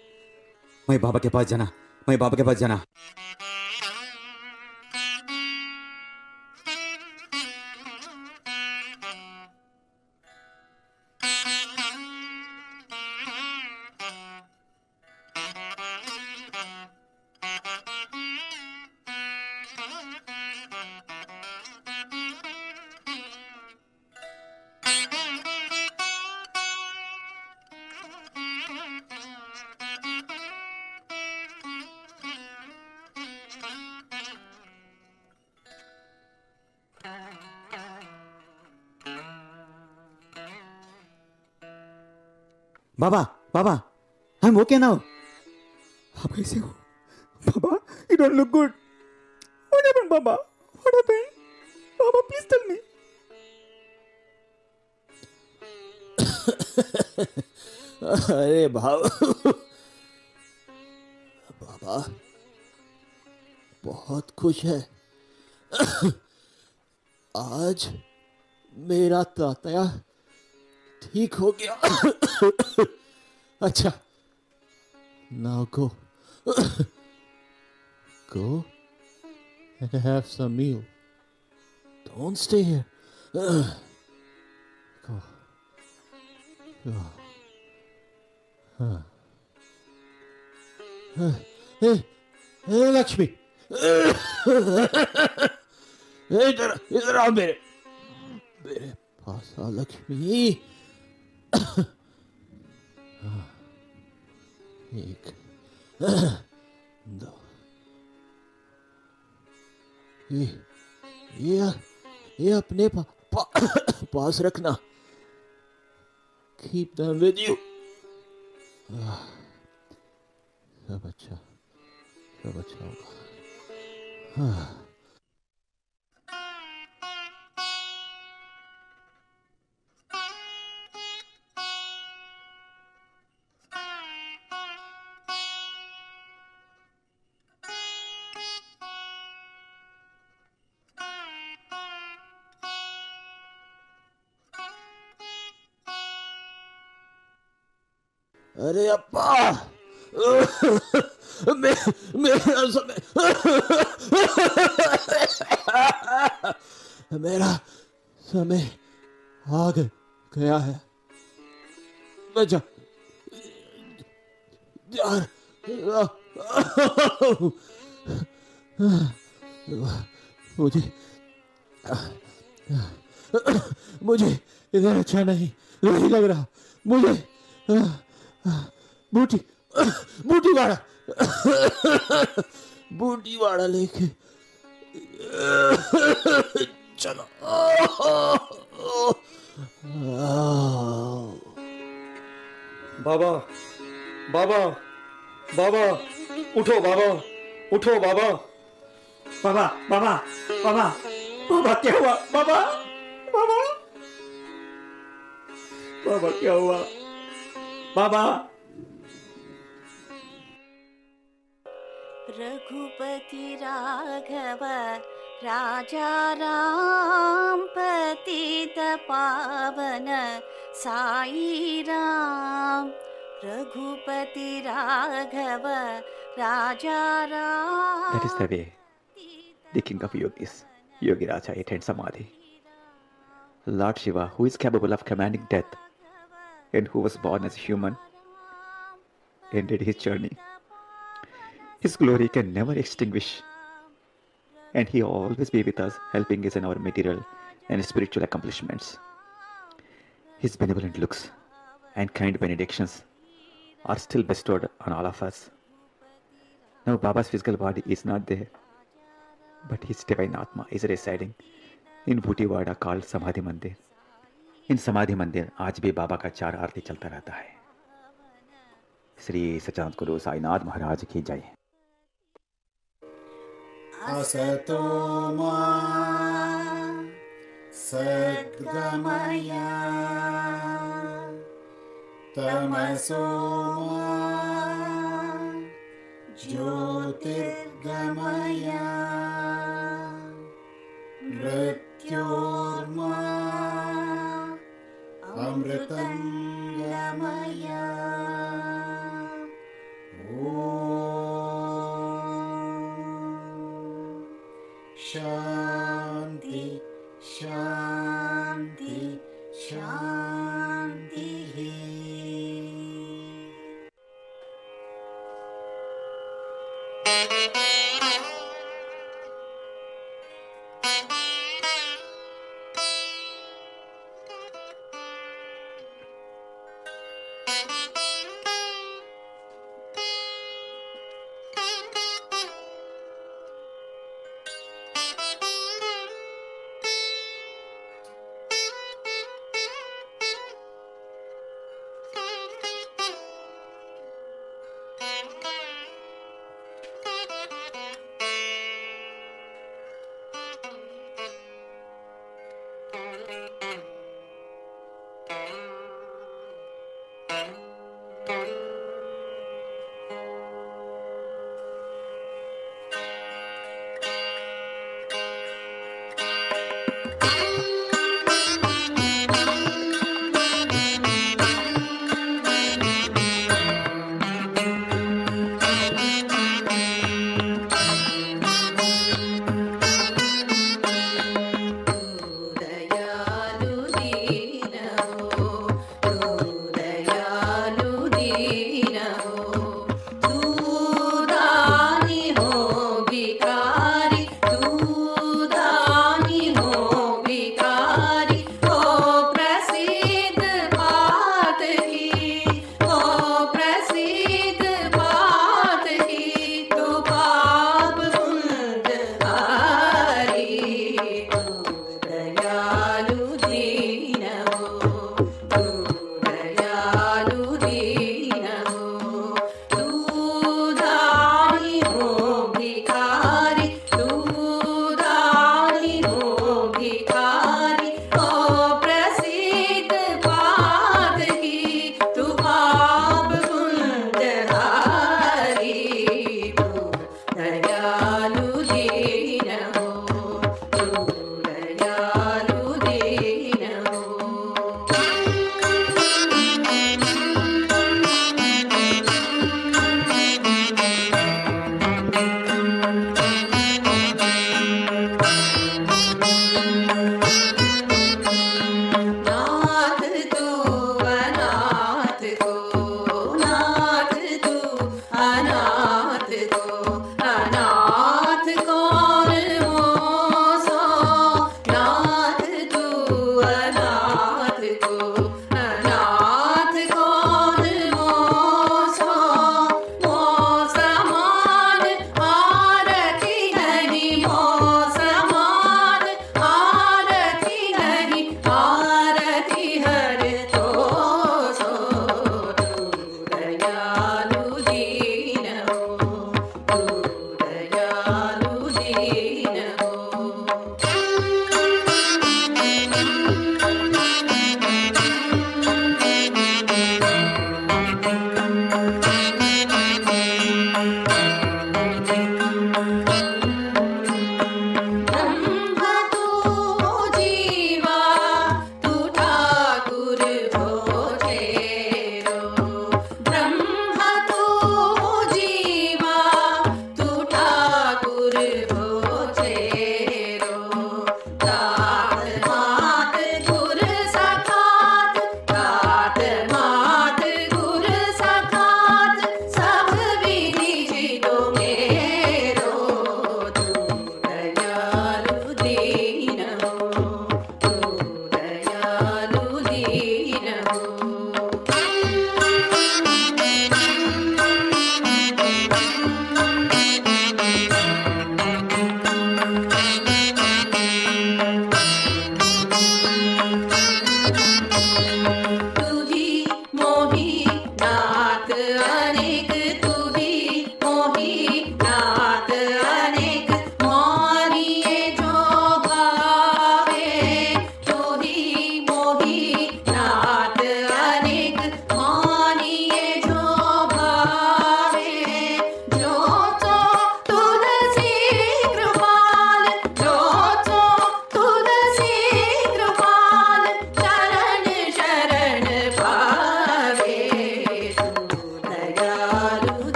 मैं बाबा के पास जाना, मैं बाबा के पास जाना। बाबा बाबा, आई एम ओके नाउ। आप कैसे हो बाबा? You don't look good. What happened बाबा? व्हाट हैपेंड बाबा? Please tell me. अरे बाबा बहुत खुश है। आज मेरा तात्या ठीक हो गया। अच्छा, now go and have some meal. Don't stay here. Go. Hey, Lakshmi. इधर आओ मेरे पास आ लक्ष्मी। एक, दो, ये अपने पास रखना। Keep them with you. सब अच्छा होगा। अरे अप्पा, मेरा समय आ गया है। बचा यार, मुझे इधर अच्छा नहीं लग रहा। मुझे बूटी वाड़ा लेके चलो। बाबा बाबा बाबा, उठो बाबा, उठो बाबा। बाबा बाबा बाबा बाबा, क्या हुआ बाबा? बाबा बाबा क्या हुआ बाबा? रघुपति राघव राजा राम पतित पावन साई राम। रघुपति राघव राजा Ram. That is the way the king of yogis, Yogiraja, attained Samadhi. Lord Shiva, who is capable of commanding death and who was born as a human, ended his journey. His glory can never extinguish, and he will always be with us, helping us in our material and spiritual accomplishments. His benevolent looks and kind benedictions are still bestowed on all of us. Now Baba's physical body is not there, but his divine Atma is residing in Bhutiwada called Samadhi Mandir. In Samadhi Mandir आज भी बाबा का 4 आरती चलता रहता है। श्री सच्चिदानंद गुरु साईनाथ महाराज की जय। असतो मा सद्गमय, तमसो मा ज्योतिर्गमय, मृत्योर्मा अमृतं गमय। शांति शांति शांति। को